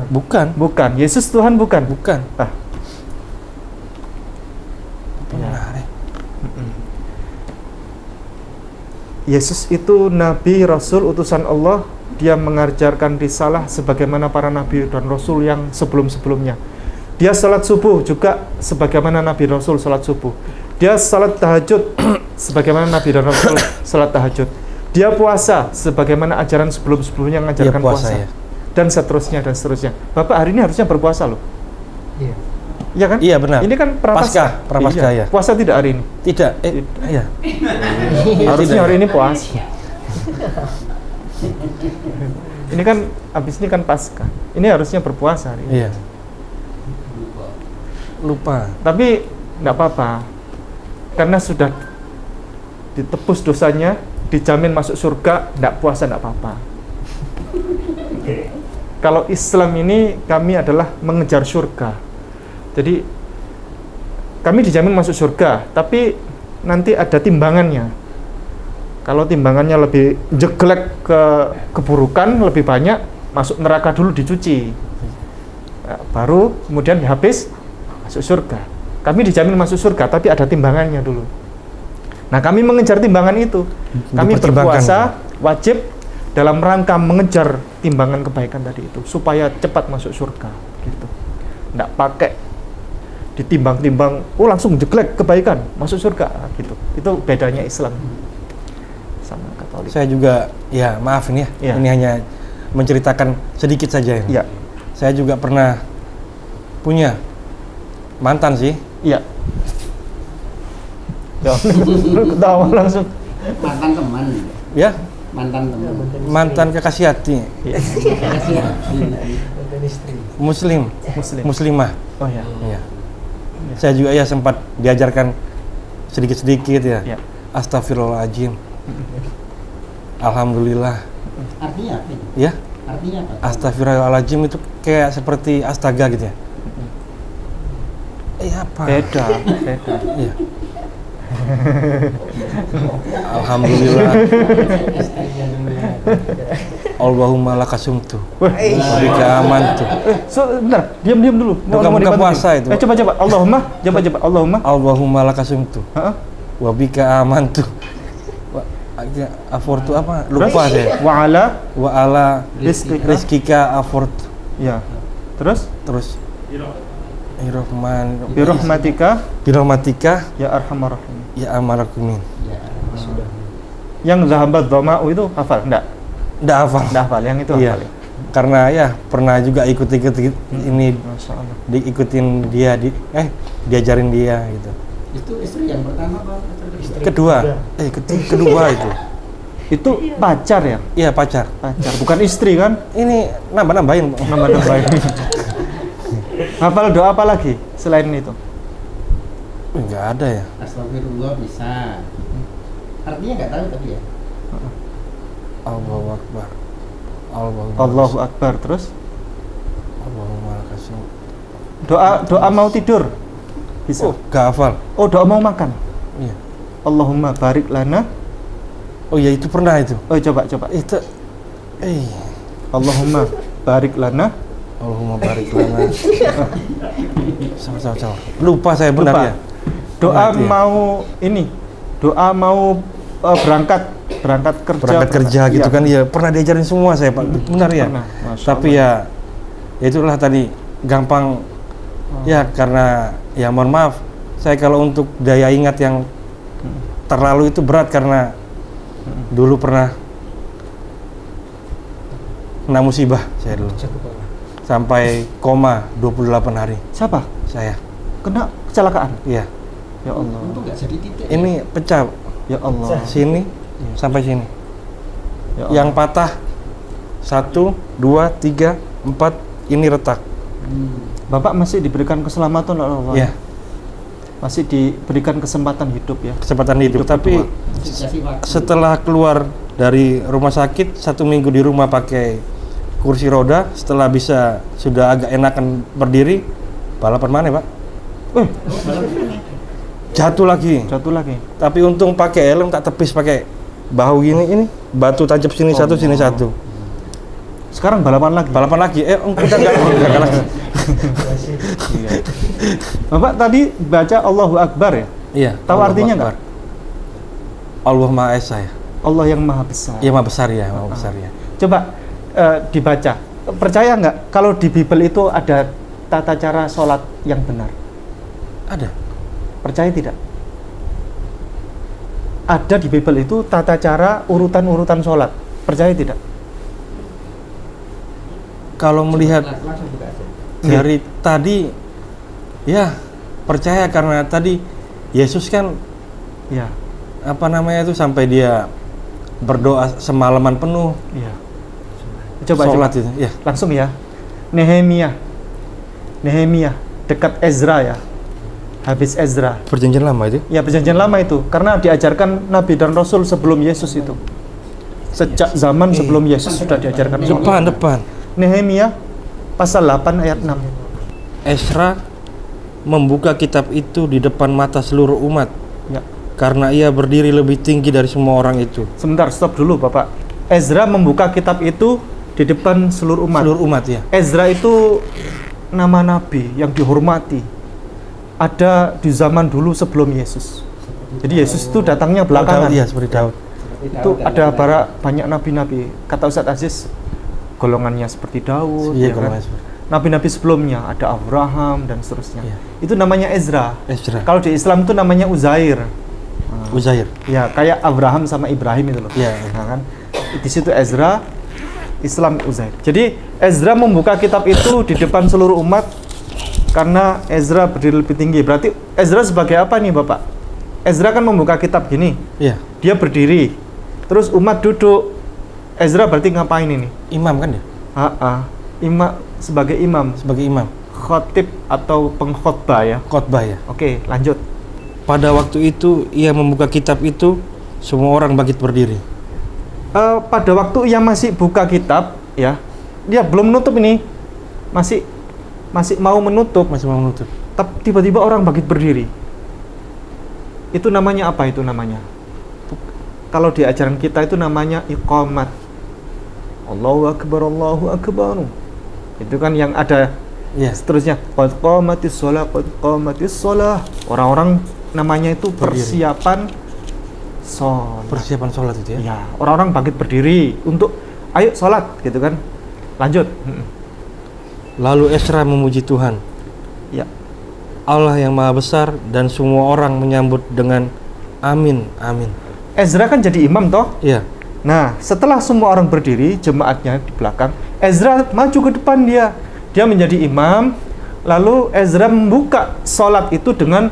Bukan. Bukan. Yesus Tuhan bukan? Bukan. Ah. Benar ya. Yesus itu Nabi, Rasul, utusan Allah. Dia mengajarkan risalah sebagaimana para Nabi dan Rasul yang sebelum-sebelumnya. Dia salat subuh juga sebagaimana Nabi Rasul salat subuh. Dia salat tahajud sebagaimana Nabi dan Rasul salat tahajud. Dia puasa sebagaimana ajaran sebelum-sebelumnya mengajarkan puasa. Ya. Dan seterusnya dan seterusnya. Bapak hari ini harusnya berpuasa loh. Iya. Iya kan? Iya benar. Ini kan prapaskah. Prapaskah ya. Puasa tidak hari ini? Tidak. Iya. Harusnya hari ini puasa. Ini kan habis ini kan Paskah. Ini harusnya berpuasa hari ini. Iya. Lupa. Tapi nggak apa-apa. Karena sudah ditebus dosanya, dijamin masuk surga, nggak puasa nggak apa-apa. Kalau Islam ini kami adalah mengejar surga. Jadi kami dijamin masuk surga, tapi nanti ada timbangannya. Kalau timbangannya lebih jelek ke keburukan lebih banyak, masuk neraka dulu dicuci. Nah, baru kemudian habis masuk surga. Kami dijamin masuk surga, tapi ada timbangannya dulu. Nah, kami mengejar timbangan itu. Kami berpuasa wajib dalam rangka mengejar timbangan kebaikan tadi itu, supaya cepat masuk surga. Gitu. Nggak pakai ditimbang-timbang, oh langsung jelek kebaikan, masuk surga. Gitu. Itu bedanya Islam sama Katolik. Saya juga, ya maafin ya, Ya. ini hanya menceritakan sedikit saja ya. Iya. Saya juga pernah punya mantan sih. Iya. Ya, lu ketawa langsung. Mantan teman. Ya, Mantan teman. mantan kekasih hati, Mantan istri. Muslim, Muslim. Muslimah. Oh ya. Ya. Saya juga ya sempat diajarkan sedikit-sedikit ya. Ya. Astagfirullahaladzim. Alhamdulillah. Artinya apa itu? Ya, Artinya apa? astagfirullahaladzim itu kayak seperti astaga gitu ya. Apa? Beda. Iya. Alhamdulillah. Allahumma lakasumtu. Wabika amantu. Bentar, diam dulu. Bukan buka puasa itu. Coba. Allahumma, coba. Allahumma. Allahumma lakasumtu. Heeh. Wabika amantu. Afortu apa? Lupa saya. Wa Wa ala rizqika. rizkika afortu. Ya. Terus birahmatika Birahmatika ya arhamar rahim. ya amarakumin. Yang zahabat dhama'u itu hafal? Enggak Nggak hafal. Yang itu Iya. hafal. Ya? Karena ya pernah juga ikut-ikut ini, Masya Allah. diikutin dia diajarin dia gitu. Itu istri yang pertama apa? Kedua itu. Itu pacar ya? Iya pacar. Bukan istri kan? Ini nambah-nambahin. Nambah-nambahin. Hafal doa apa lagi selain itu? Enggak ada ya. Astagfirullah bisa. Artinya nggak tahu tapi ya. Allahu Akbar. Allahu Akbar. Terus Allahumma lakasum. doa mau tidur bisa. Oh, enggak hafal. Oh, doa mau makan. Iya. Allahumma barik lana. Oh iya itu pernah itu. Oh, coba. Itu Allahumma barik lana. Allahumma barik lana. Sama. Lupa saya benar Lupa. ya. Doa Nah, itu ya. mau ini. Doa mau berangkat kerja gitu Iya. kan ya pernah diajarin semua saya Pak. Benar ya. Pernah. Masya Tapi Allah. ya itulah tadi gampang ya karena ya mohon maaf saya kalau untuk daya ingat yang terlalu itu berat karena dulu pernah kena musibah saya dulu sampai koma 28 hari Siapa? saya. Kena kecelakaan. Iya. Ya Allah. Itu nggak jadi titik. Ini pecah Ya Allah. sini sampai sini. Ya Allah. Yang patah 1, 2, 3, 4 ini retak. Bapak masih diberikan keselamatan oleh Allah. Ya, Masih diberikan kesempatan hidup ya. kesempatan hidup. Tapi Dikasih waktu. setelah keluar dari rumah sakit 1 minggu di rumah pakai kursi roda, setelah bisa sudah agak enakan berdiri, balapan mana Pak? Jatuh lagi. Jatuh lagi. Tapi untung pakai helm, tak tepis pakai bahu ini batu tancap sini satu sini satu. Sekarang balapan lagi. Balapan lagi. Udah enggak lagi. Iya. Bapak tadi baca Allahu Akbar ya? Iya. Tahu Allahu artinya Akbar. nggak? Allah Maha Esa ya. Allah yang maha besar. Iya, Maha besar ya, Maha besar ya. Coba dibaca. Percaya nggak kalau di Bible itu ada tata cara sholat yang benar? Ada. Percaya tidak? Ada di Bible itu tata cara urutan-urutan sholat. Percaya tidak? Kalau melihat Langsung buka aja. dari tadi, ya percaya karena tadi Yesus kan Ya, apa namanya itu sampai dia berdoa semalaman penuh, iya. Coba sholat itu. Ya. langsung ya. Nehemia dekat Ezra ya. Habis Ezra. Perjanjian lama itu. Ya, perjanjian lama itu karena diajarkan Nabi dan Rasul sebelum Yesus itu. Sejak zaman sebelum Yesus sudah diajarkan. Depan. Nehemia pasal 8 ayat 6. Ezra membuka kitab itu di depan mata seluruh umat Ya. karena ia berdiri lebih tinggi dari semua orang itu. Sebentar, stop dulu Bapak. Ezra membuka kitab itu di depan seluruh umat. Seluruh umat ya. Ezra itu nama nabi yang dihormati. Ada di zaman dulu sebelum Yesus. Jadi Yesus itu datangnya belakangan. Iya, seperti Daud. Itu ada banyak nabi-nabi. Kata Ustadz Aziz, golongannya seperti Daud. Iya, ya kan? golongannya seperti- Nabi-nabi sebelumnya ada Abraham dan seterusnya. Iya. Itu namanya Ezra. Ezra. Kalau di Islam itu namanya Uzair. Uzair. Ya, kayak Abraham sama Ibrahim itu loh. Iya. Nah, kan? Di situ Ezra, Islam Uzair. Jadi Ezra membuka kitab itu di depan seluruh umat karena Ezra berdiri lebih tinggi. Berarti Ezra sebagai apa nih Bapak? Ezra kan membuka kitab gini. Iya. Dia berdiri. Terus umat duduk. Ezra berarti ngapain ini? Imam kan ya? Imam sebagai imam, Sebagai imam. khotib atau pengkhotbah ya. Khotbah ya. Oke, lanjut. Pada waktu itu ia membuka kitab itu, semua orang bangkit berdiri. Pada waktu ia masih buka kitab ya, dia belum menutup ini. Masih mau menutup. Masih mau menutup. Tapi tiba-tiba orang bangkit berdiri. Itu namanya apa itu namanya? Kalau di ajaran kita itu namanya iqamat. Allahu Akbar, Allahu Akbar. Itu kan yang ada Iya. seterusnya. Qad qamatis shalah, qad qamatis shalah. Orang-orang namanya itu persiapan sholat. Persiapan sholat itu ya. Ya, orang-orang bangkit berdiri untuk ayo sholat gitu kan. Lanjut. Lalu Ezra memuji Tuhan, Ya. Allah yang maha besar, dan semua orang menyambut dengan amin, amin. Ezra kan jadi imam toh. Iya. Nah, setelah semua orang berdiri, jemaatnya di belakang, Ezra maju ke depan dia. Dia menjadi imam, lalu Ezra membuka sholat itu dengan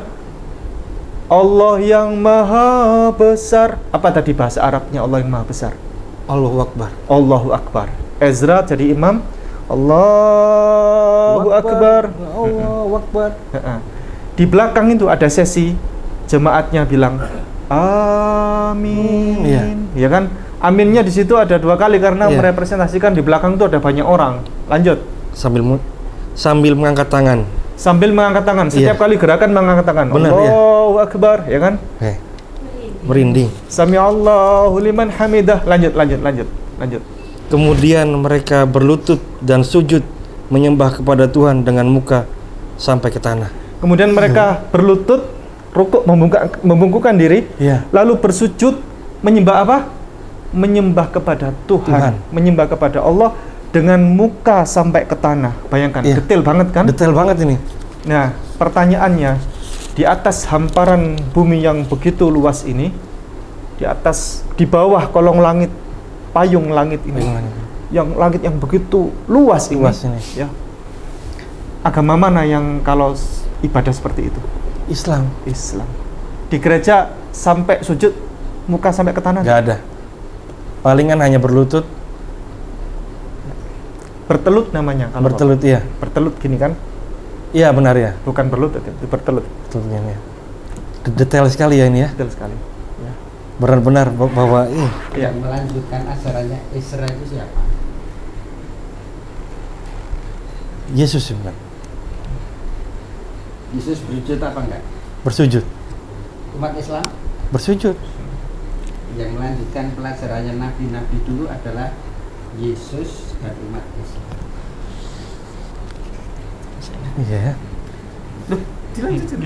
Allah yang maha besar. Apa tadi bahasa Arabnya Allah yang maha besar? Allahu Akbar. Allahu Akbar. Ezra jadi imam, Allahu Akbar. Allahu Akbar. Di belakang itu ada sesi, jemaatnya bilang amin. Iya. Ya kan? Aminnya di situ ada 2 kali karena Iya. merepresentasikan di belakang itu ada banyak orang. Lanjut. Sambil mengangkat tangan. Sambil mengangkat tangan. Setiap Iya. kali gerakan mengangkat tangan. Benar, iya. Allahu Akbar, ya kan? Merinding. Sami Allahu liman hamidah. Lanjut. Kemudian mereka berlutut dan sujud menyembah kepada Tuhan dengan muka sampai ke tanah. Kemudian mereka berlutut, rukuk, membungkukkan diri, Iya. lalu bersujud menyembah apa? Menyembah kepada Tuhan, menyembah kepada Allah dengan muka sampai ke tanah. Bayangkan, Iya. detail banget kan? Detail banget ini. Nah, pertanyaannya, di atas hamparan bumi yang begitu luas ini, di bawah kolong langit, payung langit ini, yang langit yang begitu luas ini, ya. Agama mana yang kalau ibadah seperti itu? Islam. Di gereja sampai sujud muka sampai ke tanah? Nggak ada. Palingan hanya berlutut, Bertelut namanya kalau Bertelut, iya. bertelut gini kan, Iya benar ya. bukan berlut itu bertelut. Betulnya ya. Detail sekali ya ini ya. Betul sekali ya. Benar-benar bahwa Yang melanjutkan ajarannya Isra itu siapa? Yesus ya, benar. Yesus bersujud apa enggak? Bersujud. Umat Islam Bersujud. yang melanjutkan pelajarannya nabi-nabi dulu adalah Yesus dan umat Islam. Iya ya. Loh, dilanjut.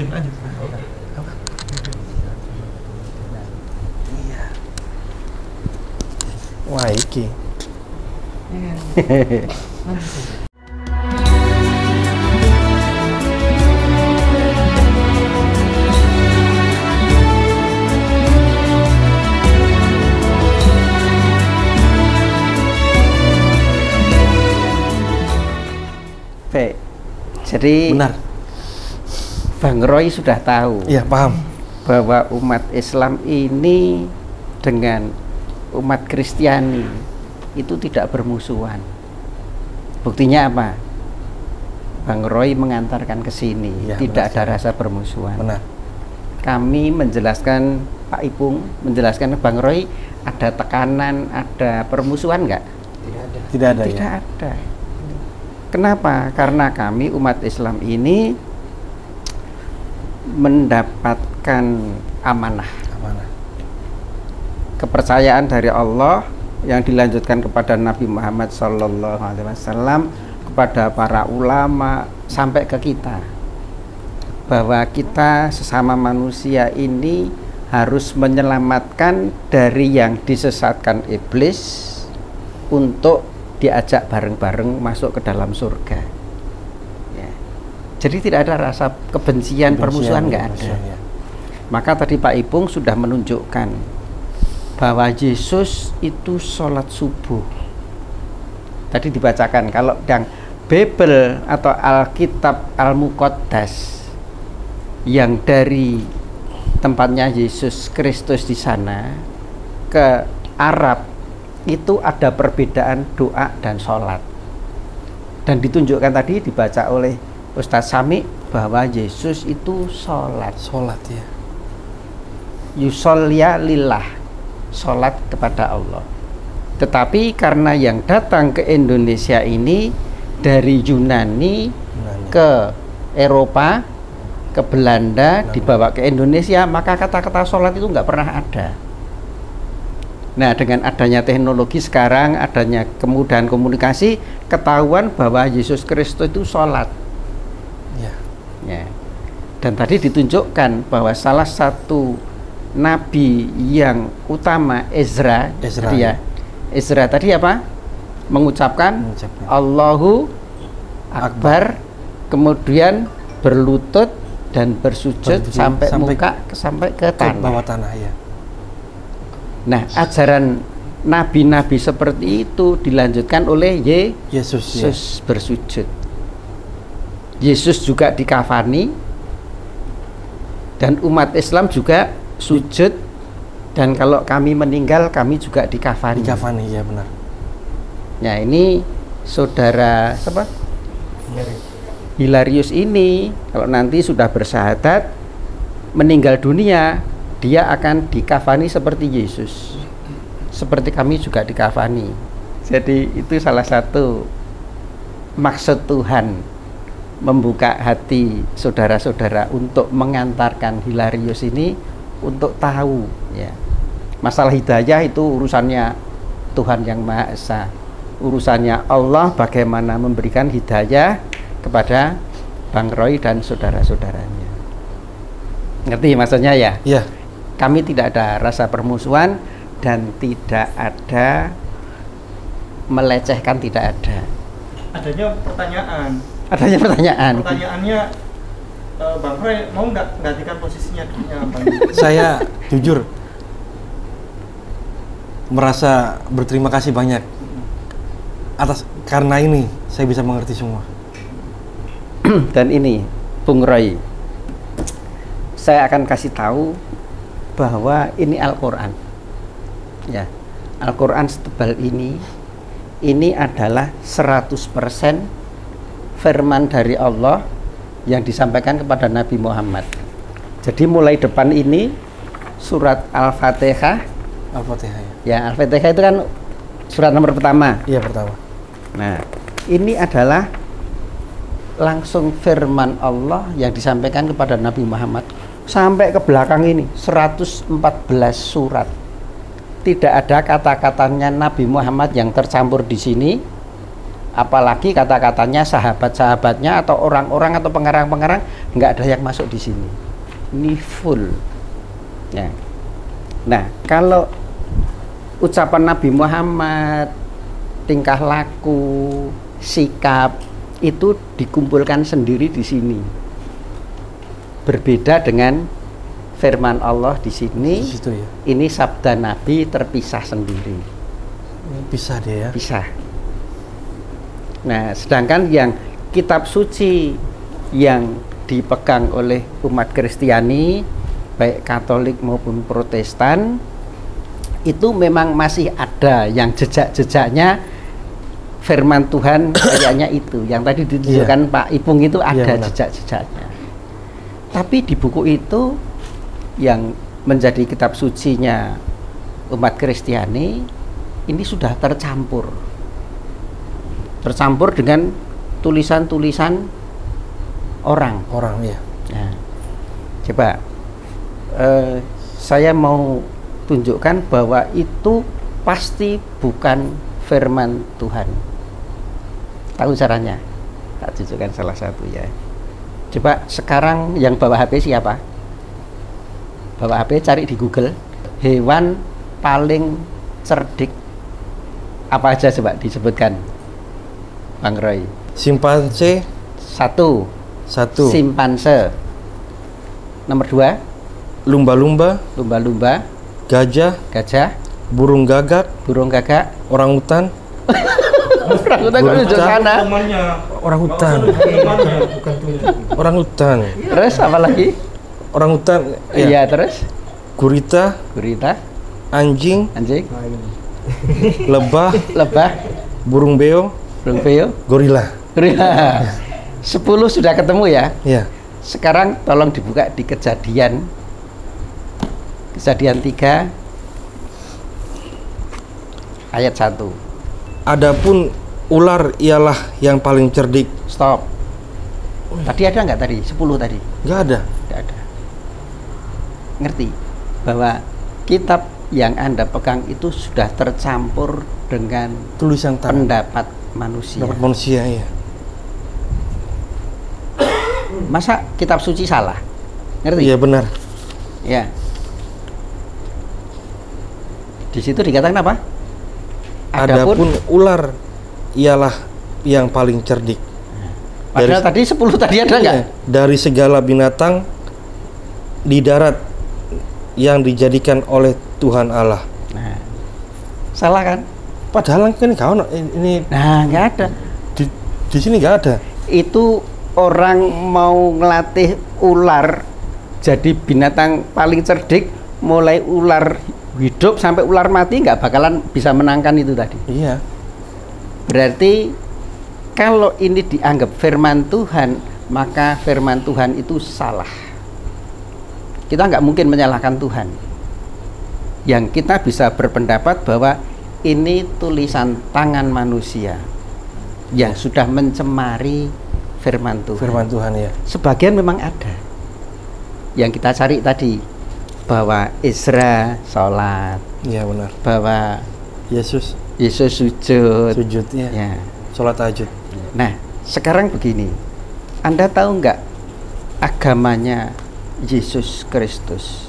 Wah, iki. Baik. Jadi Benar. Bang Roy sudah tahu Iya, paham. bahwa umat Islam ini dengan umat Kristiani itu tidak bermusuhan. Buktinya apa? Bang Roy mengantarkan ke sini, Ya, tidak benar. ada rasa permusuhan. Benar. Kami menjelaskan, Pak Ipung menjelaskan ke Bang Roy, ada tekanan, ada permusuhan enggak? Tidak ada Tidak ya. ada. Kenapa? Karena kami umat Islam ini mendapatkan amanah, Amanah. kepercayaan dari Allah yang dilanjutkan kepada Nabi Muhammad SAW, kepada para ulama, sampai ke kita, bahwa kita sesama manusia ini harus menyelamatkan dari yang disesatkan iblis untuk diajak bareng-bareng masuk ke dalam surga ya. Jadi tidak ada rasa kebencian, permusuhan, nggak ada. Ya. Maka tadi Pak Ipung sudah menunjukkan bahwa Yesus itu sholat subuh. Tadi dibacakan, kalau yang Bible atau Alkitab Al-Muqaddas yang dari tempatnya Yesus Kristus di sana ke Arab itu ada perbedaan doa dan sholat, dan ditunjukkan tadi dibaca oleh Ustadz Sami bahwa Yesus itu sholat Ya. yusolya lillah, sholat kepada Allah. Tetapi karena yang datang ke Indonesia ini dari Yunani ke Eropa, ke Belanda, dibawa ke Indonesia, maka kata-kata sholat itu nggak pernah ada. Nah, dengan adanya teknologi sekarang, adanya kemudahan komunikasi, ketahuan bahwa Yesus Kristus itu sholat Ya. ya. Dan tadi ditunjukkan bahwa salah satu nabi yang utama Ezra tadi ya. Ezra tadi apa? Mengucapkan Allahu Akbar, kemudian berlutut dan bersujud sampai muka sampai ke tanah. Bawah tanah ya. Nah, ajaran nabi-nabi seperti itu dilanjutkan oleh Yesus ya. bersujud. Yesus juga dikafani, dan umat Islam juga sujud, dan kalau kami meninggal kami juga dikafani. Dikafani ya, benar. Nah, ini saudara siapa? Hilarius ini kalau nanti sudah bersahadat meninggal dunia, dia akan dikafani seperti Yesus, seperti kami juga dikafani. Jadi itu salah satu maksud Tuhan membuka hati saudara-saudara untuk mengantarkan Hilarius ini untuk tahu ya, masalah hidayah itu urusannya Tuhan yang Maha Esa, urusannya Allah bagaimana memberikan hidayah kepada Bang Roy dan saudara-saudaranya. Ngerti maksudnya ya? Iya. Kami tidak ada rasa permusuhan dan tidak ada melecehkan, tidak ada. Adanya pertanyaan. Adanya pertanyaan. Pertanyaannya, Bang Roy mau nggak gantikan posisinya dulunya Bang? Saya jujur merasa berterima kasih banyak atas, karena ini saya bisa mengerti semua. Dan ini Bung Roy, saya akan kasih tahu bahwa ini Al-Quran ya. Al-Quran setebal ini ini adalah 100% firman dari Allah yang disampaikan kepada Nabi Muhammad. Jadi mulai depan ini surat Al-Fatihah. Al-Fatihah ya. Ya, Al-Fatihah itu kan surat nomor pertama. Iya, pertama. Nah, ini adalah langsung firman Allah yang disampaikan kepada Nabi Muhammad. Sampai ke belakang ini 114 surat. Tidak ada kata-katanya Nabi Muhammad yang tercampur di sini. Apalagi kata-katanya sahabat-sahabatnya atau orang-orang atau pengarang-pengarang, nggak ada yang masuk di sini. Ini full. Ya. Nah, kalau ucapan Nabi Muhammad, tingkah laku, sikap itu dikumpulkan sendiri di sini. Berbeda dengan firman Allah di sini. Di situ ya. Ini sabda Nabi terpisah sendiri. Bisa dia ya. Bisa. Nah, sedangkan yang kitab suci yang dipegang oleh umat Kristiani, baik Katolik maupun Protestan, itu memang masih ada yang jejak-jejaknya firman Tuhan kayaknya itu. Yang tadi ditunjukkan Pak Ipung itu ada jejak-jejaknya. Tapi di buku itu yang menjadi kitab sucinya umat Kristiani, ini sudah tercampur dengan tulisan-tulisan orang ya. Nah, coba saya mau tunjukkan bahwa itu pasti bukan firman Tuhan. Tahu caranya? Tak tunjukkan salah satu ya. Coba sekarang yang bawa HP siapa? Bawa HP, cari di Google hewan paling cerdik apa aja, coba disebutkan Bang Roy. Simpanse Satu. Simpanse. Nomor 2. Lumba-lumba. Gajah. Burung gagak. Orangutan. Orangutan kok tunjuk sana. Orangutan. Terus apa lagi? Orangutan. Iya, terus? Gurita. Anjing. Lebah. Burung beo. Gorila. 10 sudah ketemu ya? Iya. Sekarang tolong dibuka di Kejadian 3 ayat 1. Adapun ular ialah yang paling cerdik. Stop. Tadi ada nggak tadi? 10 tadi? Nggak ada. Nggak ada. Ngerti bahwa kitab yang Anda pegang itu sudah tercampur dengan tulisan tangan, pendapat manusia. Ya. Masa kitab suci salah? Ngerti? Iya, benar. Ya. Di situ dikatakan apa? Adapun ular ialah yang paling cerdik. Padahal tadi 10 tadi ada nggak? Dari segala binatang di darat yang dijadikan oleh Tuhan Allah. Nah, salah kan? Padahal kan ini. Nah, nggak ada. Di sini nggak ada. Itu orang mau ngelatih ular jadi binatang paling cerdik, mulai ular hidup sampai ular mati nggak bakalan bisa menangkan itu tadi. Iya. Berarti kalau ini dianggap firman Tuhan, maka firman Tuhan itu salah. Kita nggak mungkin menyalahkan Tuhan. Yang kita bisa berpendapat bahwa ini tulisan tangan manusia yang sudah mencemari firman Tuhan. Firman Tuhan ya. Sebagian memang ada. Yang kita cari tadi bahwa Isra sholat. Iya, benar. Bahwa Yesus sujud. Sujud ya. Sholat tahajud. Nah, sekarang begini. Anda tahu nggak agamanya Yesus Kristus?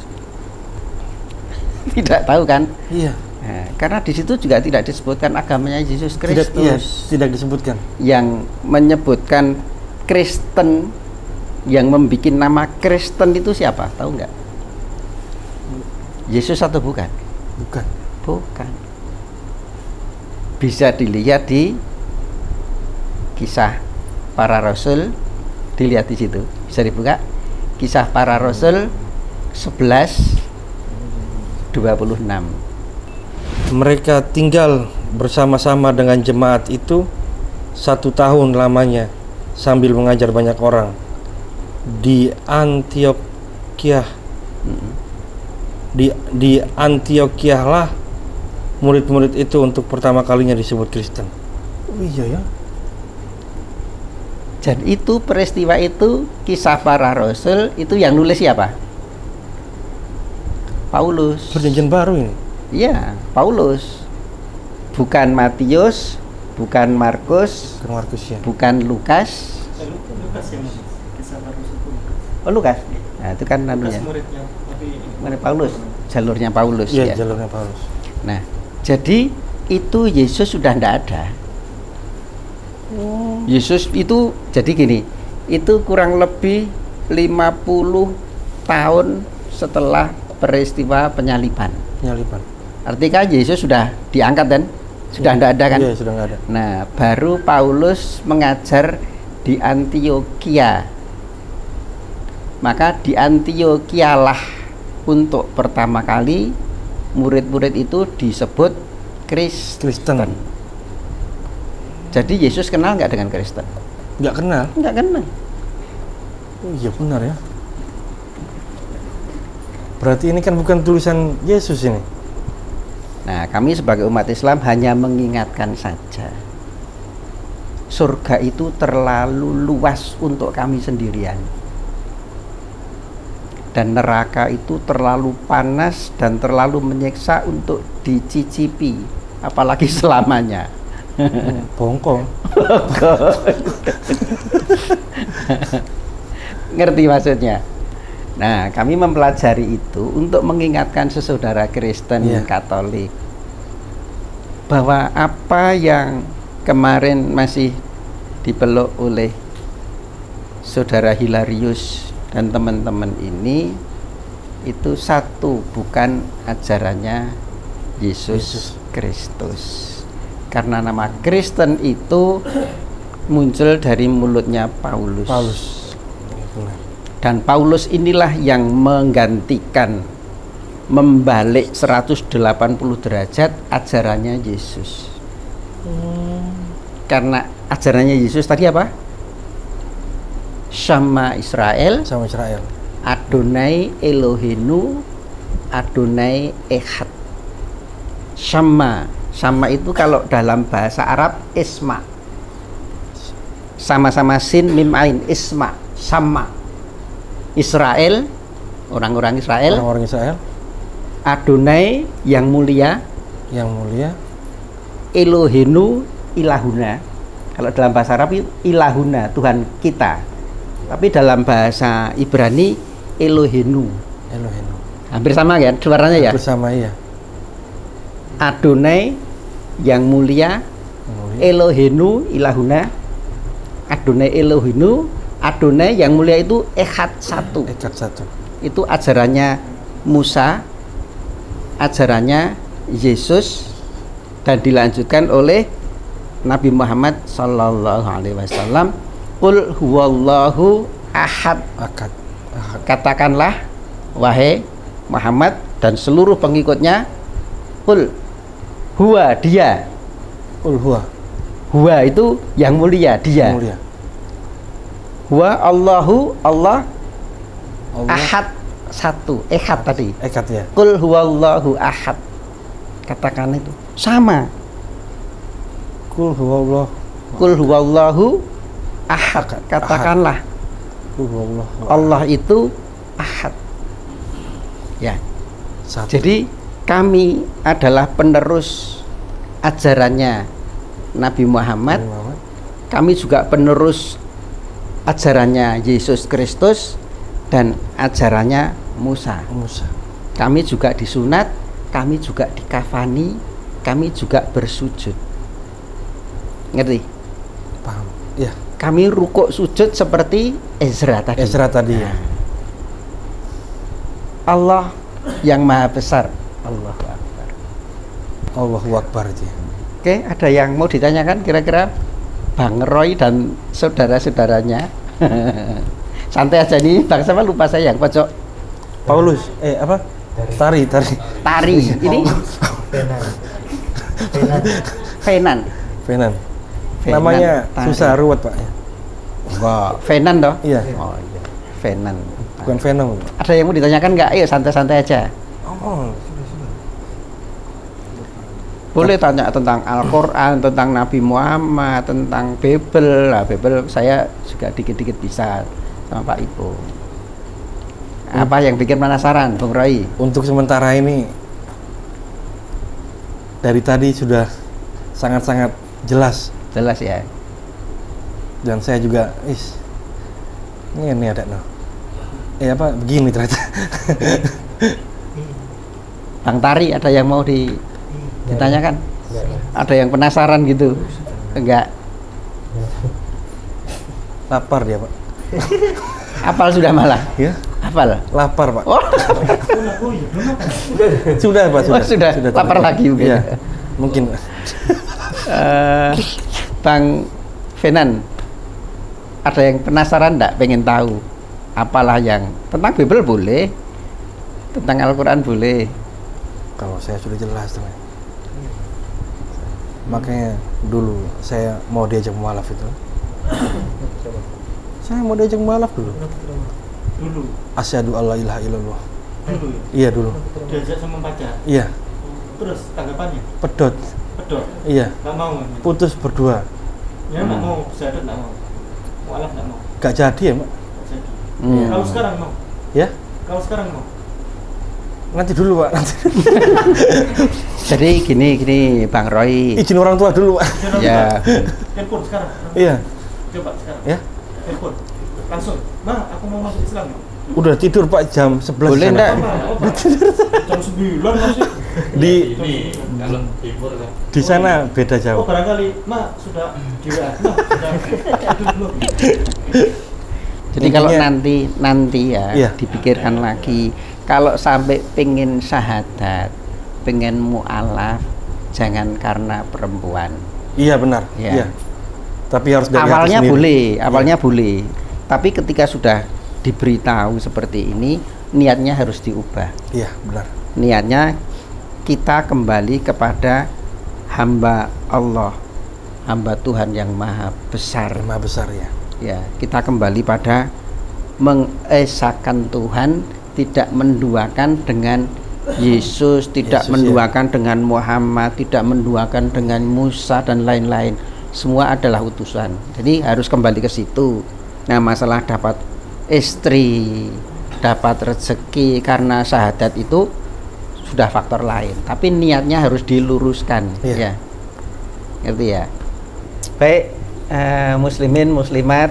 Tidak tahu kan? Iya. Nah, karena di situ juga tidak disebutkan agamanya Yesus Kristus. Tidak disebutkan. Yang menyebutkan Kristen, yang membuat nama Kristen itu siapa? Tahu nggak? Yesus atau bukan? Bukan. Bisa dilihat di Kisah Para Rasul, dilihat di situ. Bisa dibuka. Kisah Para Rasul 11:26. Mereka tinggal bersama-sama dengan jemaat itu 1 tahun lamanya sambil mengajar banyak orang di Antioquia. Di Antioquia lah murid-murid itu untuk pertama kalinya disebut Kristen. Oh iya ya. Dan itu peristiwa itu, kisah para rasul itu yang nulis siapa? Paulus. Perjanjian baru ini. Iya, Paulus. Bukan Matius, bukan Markus, Ya. bukan Lukas. Oh, Lukas. Nah, itu kan namanya. Murid Paulus, jalurnya Paulus Iya, ya. jalurnya Paulus. Nah, jadi itu Yesus sudah tidak ada. Yesus itu jadi gini, itu kurang lebih 50 tahun setelah peristiwa penyaliban. Artinya Yesus sudah diangkat dan sudah tidak ada kan? Iya, sudah tidak ada. Nah, baru Paulus mengajar di Antioquia. Maka di Antioquia lah untuk pertama kali murid-murid itu disebut Kristen. Jadi Yesus kenal nggak dengan Kristen? Nggak kenal. Nggak kenal. Oh iya benar ya. Berarti ini kan bukan tulisan Yesus ini. Nah, kami sebagai umat Islam hanya mengingatkan saja. Surga itu terlalu luas untuk kami sendirian. Dan neraka itu terlalu panas dan terlalu menyiksa untuk dicicipi, apalagi selamanya. Bongkol. Ngerti maksudnya? Nah, kami mempelajari itu untuk mengingatkan saudara Kristen Katolik bahwa apa yang kemarin masih dipeluk oleh saudara Hilarius dan teman-teman ini itu satu, bukan ajarannya Yesus Kristus. Karena nama Kristen itu muncul dari mulutnya Paulus. Dan Paulus inilah yang menggantikan, membalik 180 derajat ajarannya Yesus. Karena ajarannya Yesus tadi apa? Sama Israel, Adonai Elohenu, Adonai Echad. Sama itu kalau dalam bahasa Arab isma. Sama-sama sin mim ain, isma, sama. Israel, orang-orang Israel. Adonai yang mulia. Elohenu ilahuna. Kalau dalam bahasa Arab ilahuna, Tuhan kita. Tapi dalam bahasa Ibrani Elohenu. Hampir sama kan suaranya ya? Hampir sama, iya. Adonai yang mulia, Elohenu ilahuna. Adonai Elohenu, Adonai yang mulia itu Echad satu. Itu ajarannya Musa, ajarannya Yesus, dan dilanjutkan oleh Nabi Muhammad sallallahu alaihi wasallam. Qul huwallahu ahad. Katakanlah wahai Muhammad dan seluruh pengikutnya, qul huwa, dia. Huwa itu yang mulia, dia. Huwa Allahu, Allah. Ahad satu, echad tadi. Ya. Qul huwallahu ahad. Katakan itu sama. Qul huwallahu ahad. Katakanlah Allah itu ahad. Ya. Jadi kami adalah penerus ajarannya Nabi Muhammad. Kami juga penerus ajarannya Yesus Kristus dan ajarannya Musa. Kami juga disunat, kami juga dikafani, kami juga bersujud. Ngerti? Paham. Ya. Kami rukuk sujud seperti Ezra tadi. Ya. Allah yang maha besar. Allahu Akbar. Oke, ada yang mau ditanyakan kira-kira Bang Roy dan saudara-saudaranya? Santai aja nih, Bang, sama lupa saya yang pojok. Paulus, apa? Tari. Ini Venan. Venan. Venan Namanya tari. susah ruwet Pak. Enggak, Venan toh? Iya. Oh iya, Venan. Bukan Venom. Ada yang mau ditanyakan nggak? Ayo santai-santai aja. Oh, Boleh tanya tentang Al-Quran, tentang Nabi Muhammad, tentang Bible. Nah, Bible saya juga dikit-dikit bisa sama Pak Ibu. Apa yang bikin penasaran, Bung Roy? untuk sementara ini dari tadi sudah sangat-sangat jelas Jelas ya. dan saya juga ini ada no. Apa begini ternyata. Bang Tari, ada yang mau ditanyakan? Ada yang penasaran gitu? Enggak. Lapar dia Pak. Hafal sudah malah. Ya, Hafal. lapar Pak. Oh, Sudah Pak, oh, sudah. Lapar lagi mungkin. Iya, mungkin. Bang Venan, ada yang penasaran enggak? Pengen tahu apalah yang tentang Bible boleh, tentang Al-Quran boleh. Kalau saya sudah jelas teman. Makanya dulu saya mau diajak mualaf itu. Saya mau diajak mualaf dulu. Dulu. Asyhadu alla ilaha illallah. Dulu ya. Iya dulu. Diajak sama pacar. Iya, Terus tanggapannya? pedot. Pedot. Iya, Nggak mau. putus berdua. Ya nggak mau. Syahadat nggak mau. Mualaf nggak mau. Gak jadi ya, Mak? Nggak jadi. Hmm. Kalau sekarang mau. Ya? Kalau sekarang mau. Nanti dulu, Pak. Nanti. Jadi gini Bang Roy. Izin orang tua dulu, Pak. Ya. Telepon sekarang. Iya. Coba sekarang. Ya? Telepon. Langsung. Ma, aku mau masuk Islam. Udah tidur, Pak, jam 11. Boleh sana. enggak? Jam 9 masih. Kalau timur kan. Di sana beda Oh jauh. barangkali, Ma sudah di WA. Ma sudah tidur belum? Jadi kalau Intinya- nanti ya Iya. dipikirkan lagi. Kalau sampai pengen syahadat, pengen mu'alaf, jangan karena perempuan. Iya, benar. Iya. Iya. Tapi harus dari hati Awalnya sendiri. boleh, awalnya Iya. boleh. Tapi ketika sudah diberitahu seperti ini, niatnya harus diubah. Iya, benar. Niatnya kita kembali kepada hamba Allah, hamba Tuhan yang maha besar. Maha besar ya. Ya, kita kembali pada mengesahkan Tuhan, tidak menduakan dengan Yesus, tidak Yesus, menduakan dengan Muhammad, tidak menduakan dengan Musa dan lain-lain. Semua adalah utusan. Jadi harus kembali ke situ. Nah, masalah dapat istri, dapat rezeki karena syahadat itu sudah faktor lain. Tapi niatnya harus diluruskan. Iya. Ya, ngerti ya. Baik, muslimin muslimat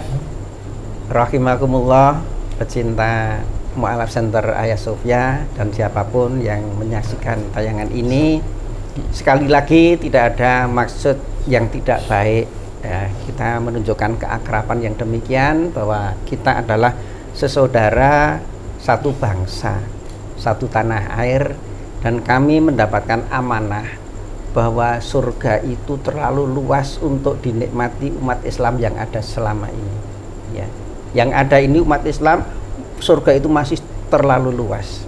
rahimakumullah, pecinta Mu'alaf Center Hagia Sophia dan siapapun yang menyaksikan tayangan ini, sekali lagi tidak ada maksud yang tidak baik ya. Kita menunjukkan keakraban yang demikian bahwa kita adalah sesaudara, satu bangsa, satu tanah air, dan kami mendapatkan amanah bahwa surga itu terlalu luas untuk dinikmati umat Islam yang ada selama ini ya. Yang ada ini umat Islam, surga itu masih terlalu luas.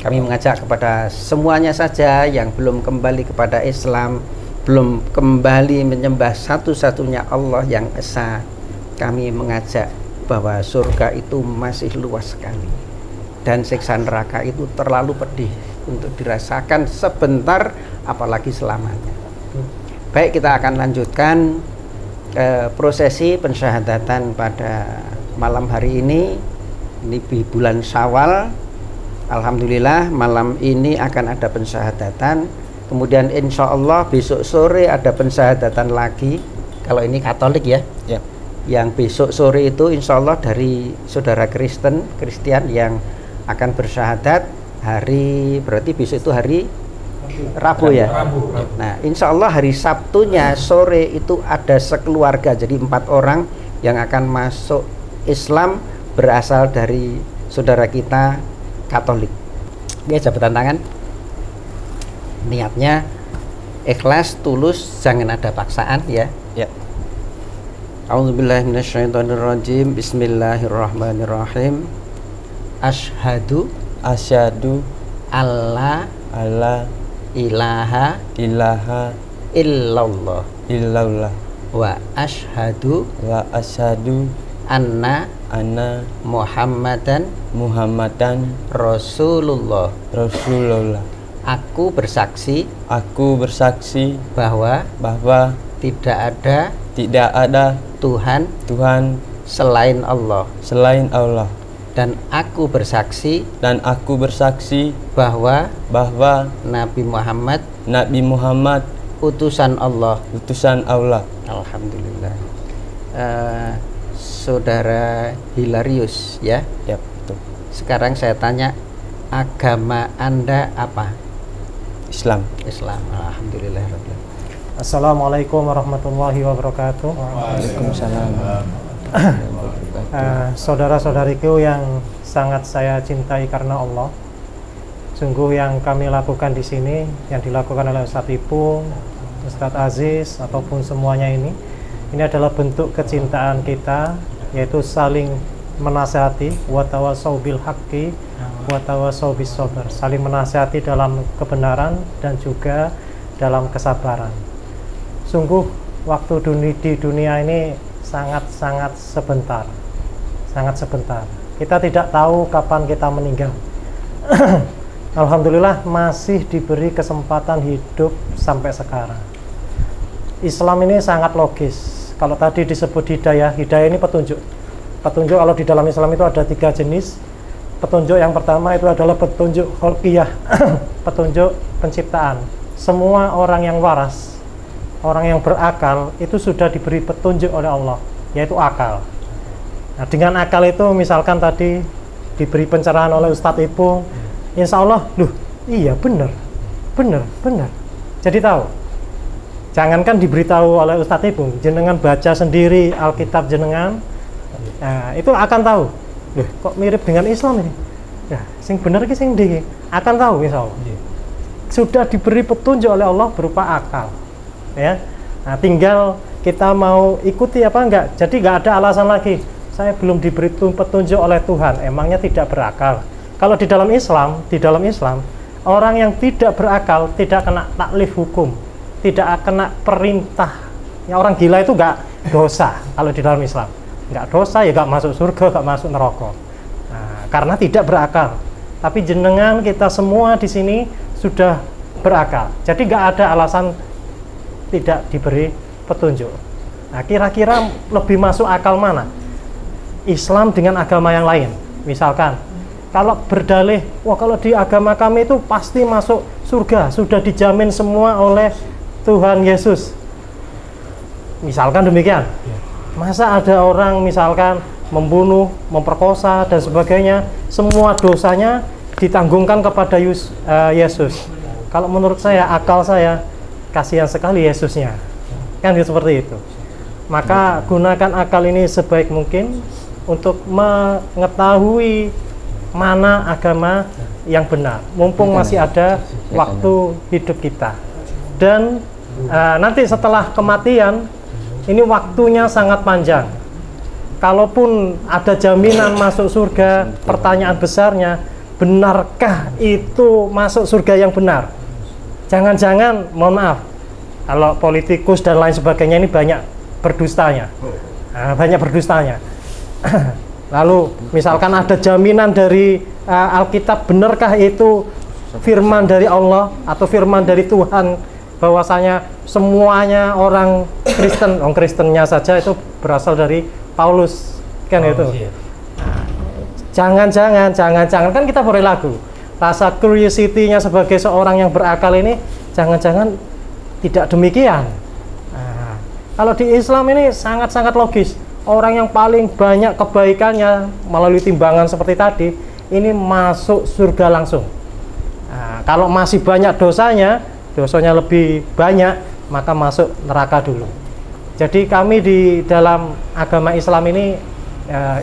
Kami mengajak kepada semuanya saja yang belum kembali kepada Islam, belum kembali menyembah satu-satunya Allah yang esa, kami mengajak bahwa surga itu masih luas sekali dan siksa neraka itu terlalu pedih untuk dirasakan sebentar, apalagi selamanya. Baik, kita akan lanjutkan prosesi pensyahadatan pada malam hari ini di bulan Syawal. Alhamdulillah malam ini akan ada pensyahadatan. Kemudian insya Allah besok sore ada pensyahadatan lagi. Kalau ini Katolik ya. Ya. Yang besok sore itu insya Allah dari saudara Kristen yang akan bersyahadat hari, berarti besok itu hari Rabu ya. Nah, insya Allah hari Sabtunya sore itu ada sekeluarga, jadi 4 orang yang akan masuk Islam berasal dari saudara kita Katolik. Oke, jabatan tangan. Niatnya ikhlas, tulus, jangan ada paksaan ya. Ya. A'udzubillahiminasyaitonirrajim. Bismillahirrahmanirrahim. Asyhadu Asyhadu alla alla ilaha ilaha illallah illallah wa asyhadu anna Muhammadan Rasulullah. Aku bersaksi bahwa tidak ada Tuhan selain Allah. Dan aku bersaksi bahwa Nabi Muhammad utusan Allah. Alhamdulillah. Saudara Hilarius ya. Ya, betul. Sekarang saya tanya, agama Anda apa? Islam. Alhamdulillah. Assalamualaikum warahmatullahi wabarakatuh. Waalaikumsalam. Saudara-saudariku yang sangat saya cintai karena Allah, sungguh yang kami lakukan di sini, yang dilakukan oleh Ustadz Ipung, Ustadz Aziz ataupun semuanya ini adalah bentuk kecintaan kita, yaitu saling menasihati, wa tawasau bil haqqi wa tawasau bis sabr, saling menasihati dalam kebenaran dan juga dalam kesabaran. Sungguh waktu di dunia ini sangat sebentar. Kita tidak tahu kapan kita meninggal. Alhamdulillah masih diberi kesempatan hidup sampai sekarang. Islam ini sangat logis. Kalau tadi disebut hidayah ini petunjuk. Petunjuk kalau di dalam Islam itu ada 3 jenis. Petunjuk yang pertama itu adalah petunjuk khalqiyah, petunjuk penciptaan. Semua orang yang waras, orang yang berakal itu sudah diberi petunjuk oleh Allah, yaitu akal. Nah, dengan akal itu misalkan tadi diberi pencerahan oleh Ustadz Ipung, insya Allah, iya benar. Jadi tahu. Jangankan diberitahu oleh Ustadz Ipung, jenengan baca sendiri Alkitab jenengan, nah, itu akan tahu. Kok mirip dengan Islam ini? Ya, sing bener ki sing ndi akan tahu insya Allah. Sudah diberi petunjuk oleh Allah berupa akal. Ya. Nah, tinggal kita mau ikuti apa enggak. Jadi enggak ada alasan lagi. Saya belum diberi petunjuk oleh Tuhan, emangnya tidak berakal. Kalau di dalam Islam, orang yang tidak berakal tidak kena taklif hukum, tidak kena perintah. Ya, orang gila itu enggak dosa kalau di dalam Islam. Enggak dosa, ya enggak masuk surga, enggak masuk neraka. Nah, karena tidak berakal. Tapi jenengan kita semua di sini sudah berakal. Jadi enggak ada alasan tidak diberi petunjuk. Nah, kira-kira lebih masuk akal mana? Islam dengan agama yang lain. Misalkan, kalau berdalih, wah kalau di agama kami itu pasti masuk surga, sudah dijamin semua oleh Tuhan Yesus. Misalkan demikian. Masa ada orang misalkan membunuh, memperkosa dan sebagainya, semua dosanya ditanggungkan kepada Yesus. Kalau menurut saya, akal saya, kasihan sekali Yesusnya. Kan seperti itu. Maka gunakan akal ini sebaik mungkin untuk mengetahui mana agama yang benar, mumpung masih ada waktu hidup kita. Dan nanti setelah kematian, ini waktunya sangat panjang. Kalaupun ada jaminan masuk surga, pertanyaan besarnya, benarkah itu masuk surga yang benar? Jangan-jangan, mohon maaf, kalau politikus dan lain sebagainya ini banyak berdustanya. Lalu misalkan ada jaminan dari Alkitab, benarkah itu firman dari Allah atau firman dari Tuhan, bahwasanya semuanya orang Kristen, Kristennya saja itu berasal dari Paulus, kan itu. Jangan-jangan kan kita boleh ragu. Rasa curiosity-nya sebagai seorang yang berakal ini jangan-jangan tidak demikian. Nah, kalau di Islam ini sangat-sangat logis. Orang yang paling banyak kebaikannya melalui timbangan seperti tadi, ini masuk surga langsung. Nah, kalau masih banyak dosanya lebih banyak, maka masuk neraka dulu. Jadi kami di dalam agama Islam ini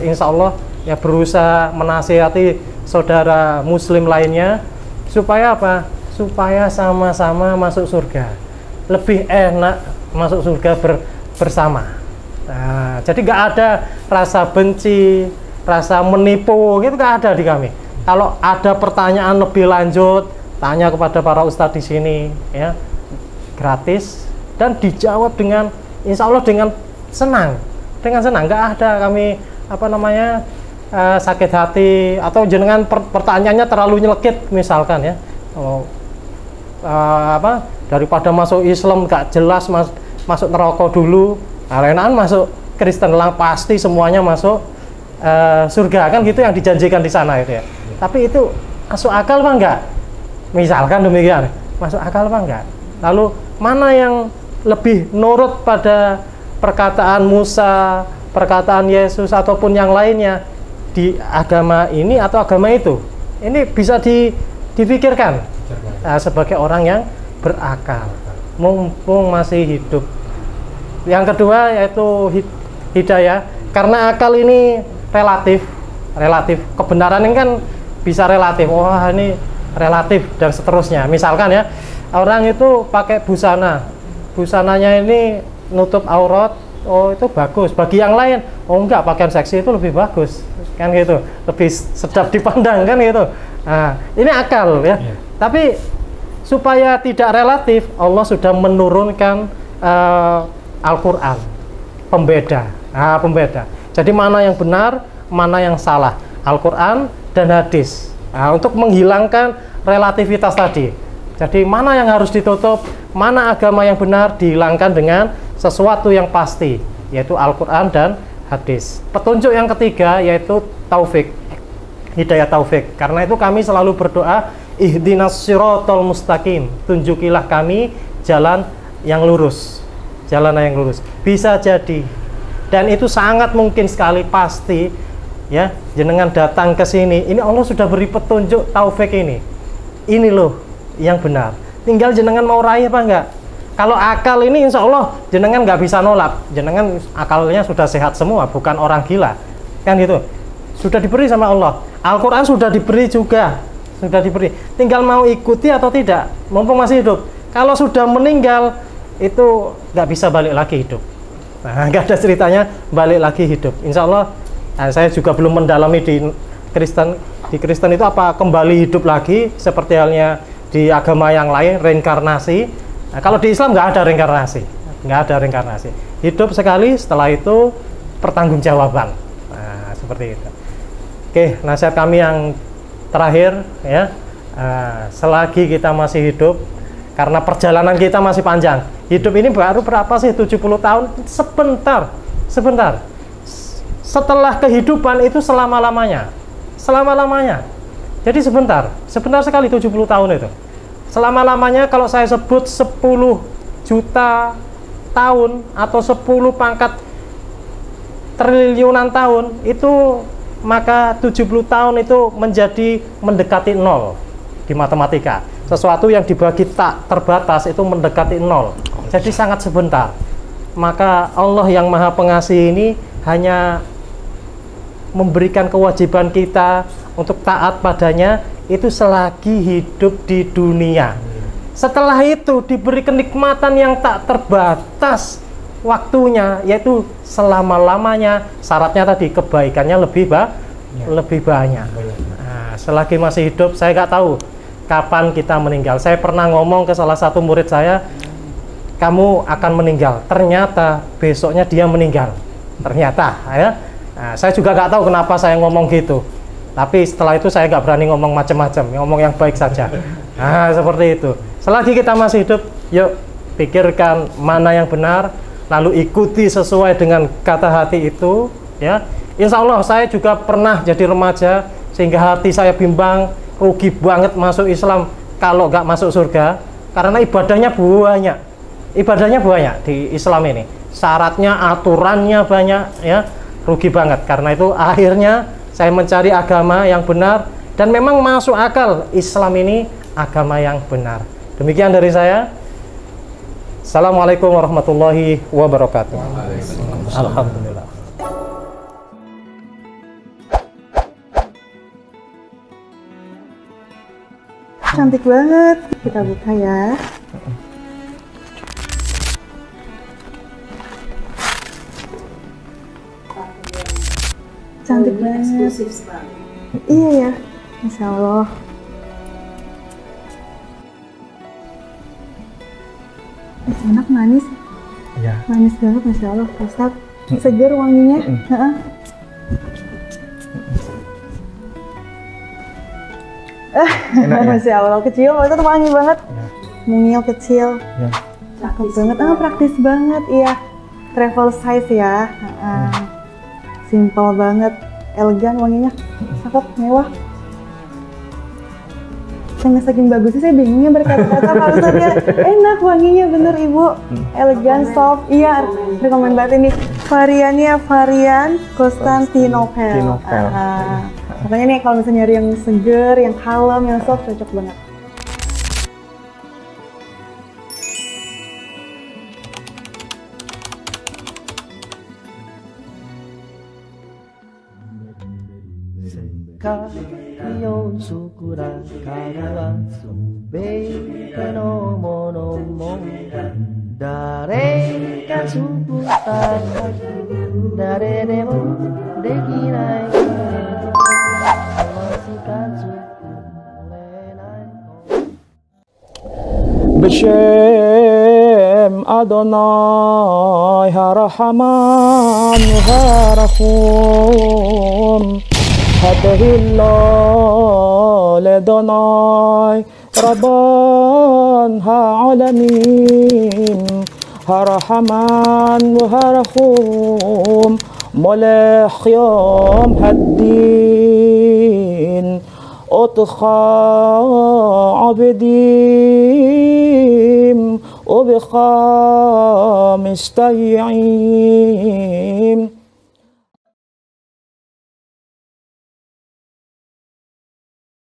insya Allah ya berusaha menasihati saudara muslim lainnya supaya apa? Supaya sama-sama masuk surga. Lebih enak masuk surga bersama. Nah, jadi nggak ada rasa benci, rasa menipu, gitu nggak ada di kami. Kalau ada pertanyaan lebih lanjut, tanya kepada para ustadz di sini, ya, gratis, dan dijawab dengan insya Allah dengan senang, nggak ada kami sakit hati atau jenengan pertanyaannya terlalu nyelekit misalkan ya, daripada masuk Islam nggak jelas masuk neraka dulu, enakan masuk Kristen lah pasti semuanya masuk surga kan gitu yang dijanjikan di sana itu ya. Tapi itu masuk akal apa enggak? Misalkan demikian, masuk akal apa enggak? Lalu mana yang lebih nurut pada perkataan Musa, perkataan Yesus ataupun yang lainnya di agama ini atau agama itu? Ini bisa dipikirkan sebagai orang yang berakal, mumpung masih hidup. Yang kedua yaitu hidayah, karena akal ini relatif, kebenaran ini kan bisa relatif, wah ini relatif dan seterusnya. Misalkan ya, orang itu pakai busananya ini nutup aurat, oh itu bagus, bagi yang lain, oh enggak, pakaian seksi itu lebih bagus, kan gitu, lebih sedap dipandang kan gitu. Nah, ini akal ya. Tapi supaya tidak relatif, Allah sudah menurunkan Al-Quran, pembeda. Jadi mana yang benar, mana yang salah, Al-Quran dan hadis. Untuk menghilangkan relativitas tadi. Jadi mana yang harus ditutup, mana agama yang benar dihilangkan dengan sesuatu yang pasti, yaitu Al-Quran dan hadis. Petunjuk yang ketiga yaitu taufik, hidayah taufik. Karena itu kami selalu berdoa, ihdinas siratal mustaqim, tunjukilah kami jalan yang lurus. Bisa jadi, dan itu sangat mungkin sekali, pasti ya, jenengan datang ke sini, ini Allah sudah beri petunjuk taufik ini loh yang benar, tinggal jenengan mau raih apa enggak. Kalau akal ini insya Allah jenengan nggak bisa nolak, jenengan akalnya sudah sehat semua, bukan orang gila kan gitu, sudah diberi sama Allah. Al-Quran sudah diberi juga, tinggal mau ikuti atau tidak, mumpung masih hidup. Kalau sudah meninggal itu nggak bisa balik lagi hidup. Nah, nggak ada ceritanya balik lagi hidup. Insya Allah, saya juga belum mendalami di Kristen itu apa kembali hidup lagi seperti halnya di agama yang lain, reinkarnasi. Nah, kalau di Islam nggak ada reinkarnasi, hidup sekali, setelah itu pertanggungjawaban. Nah, seperti itu. Oke, nasihat kami yang terakhir ya, selagi kita masih hidup, karena perjalanan kita masih panjang. Hidup ini baru berapa sih? 70 tahun, sebentar. Setelah kehidupan itu selama-lamanya. Jadi sebentar sekali 70 tahun itu. Selama-lamanya kalau saya sebut 10 juta tahun atau 10 pangkat triliunan tahun, itu maka 70 tahun itu menjadi mendekati nol di matematika. Sesuatu yang dibagi tak terbatas itu mendekati nol. Jadi sangat sebentar. Maka Allah yang Maha Pengasih ini hanya memberikan kewajiban kita untuk taat padanya itu selagi hidup di dunia. Setelah itu diberi kenikmatan yang tak terbatas waktunya, yaitu selama-lamanya. Syaratnya tadi kebaikannya lebih banyak. Nah, selagi masih hidup, saya nggak tahu kapan kita meninggal. Saya pernah ngomong ke salah satu murid saya, kamu akan meninggal. Ternyata besoknya dia meninggal. Ternyata ya. Nah, saya juga nggak tahu kenapa saya ngomong gitu. Tapi setelah itu saya nggak berani ngomong macam-macam, ngomong yang baik saja. Nah, seperti itu. Selagi kita masih hidup, yuk pikirkan mana yang benar, lalu ikuti sesuai dengan kata hati itu. Ya, insya Allah saya juga pernah jadi remaja sehingga hati saya bimbang, rugi banget masuk Islam kalau nggak masuk surga, karena ibadahnya banyak di Islam ini, syaratnya, aturannya banyak ya, rugi banget. Karena itu akhirnya saya mencari agama yang benar dan memang masuk akal, Islam ini agama yang benar. Demikian dari saya. Assalamualaikum warahmatullahi wabarakatuh. Alhamdulillah. Cantik banget. Kita buka ya. Cantik banget. Iya ya. Masya Allah. Enak, manis. Iya. Manis banget, Masya Allah, Pak Ustadz. Segar wanginya. Heeh. Enak ya? Masya Allah, kecil, Pak Ustadz wangi banget. Ya. Mungil kecil. Ya. Cakep banget, praktis banget, iya. Travel size ya. Simple banget, elegan wanginya, cakep, mewah. Karena saking bagusnya saya bingungnya berkata-kata, Pak Ustadz ya. Enak wanginya, bener Ibu. Elegan, soft, iya. Rekomen banget ini. Variannya varian Constantinopel. Makanya nih kalau misalnya nyari yang seger, yang kalem, yang soft, cocok banget. Kakiyo sukura kagawa subete no mono mo dare ka sukuta dare demo dekinai B'Shem Adonai Harahaman Harachum Hadahillah Ledonai Rabban Ha'alamin Harahaman Harachum Molech Yom Haddin Otcha Abedim Obecha Mistayim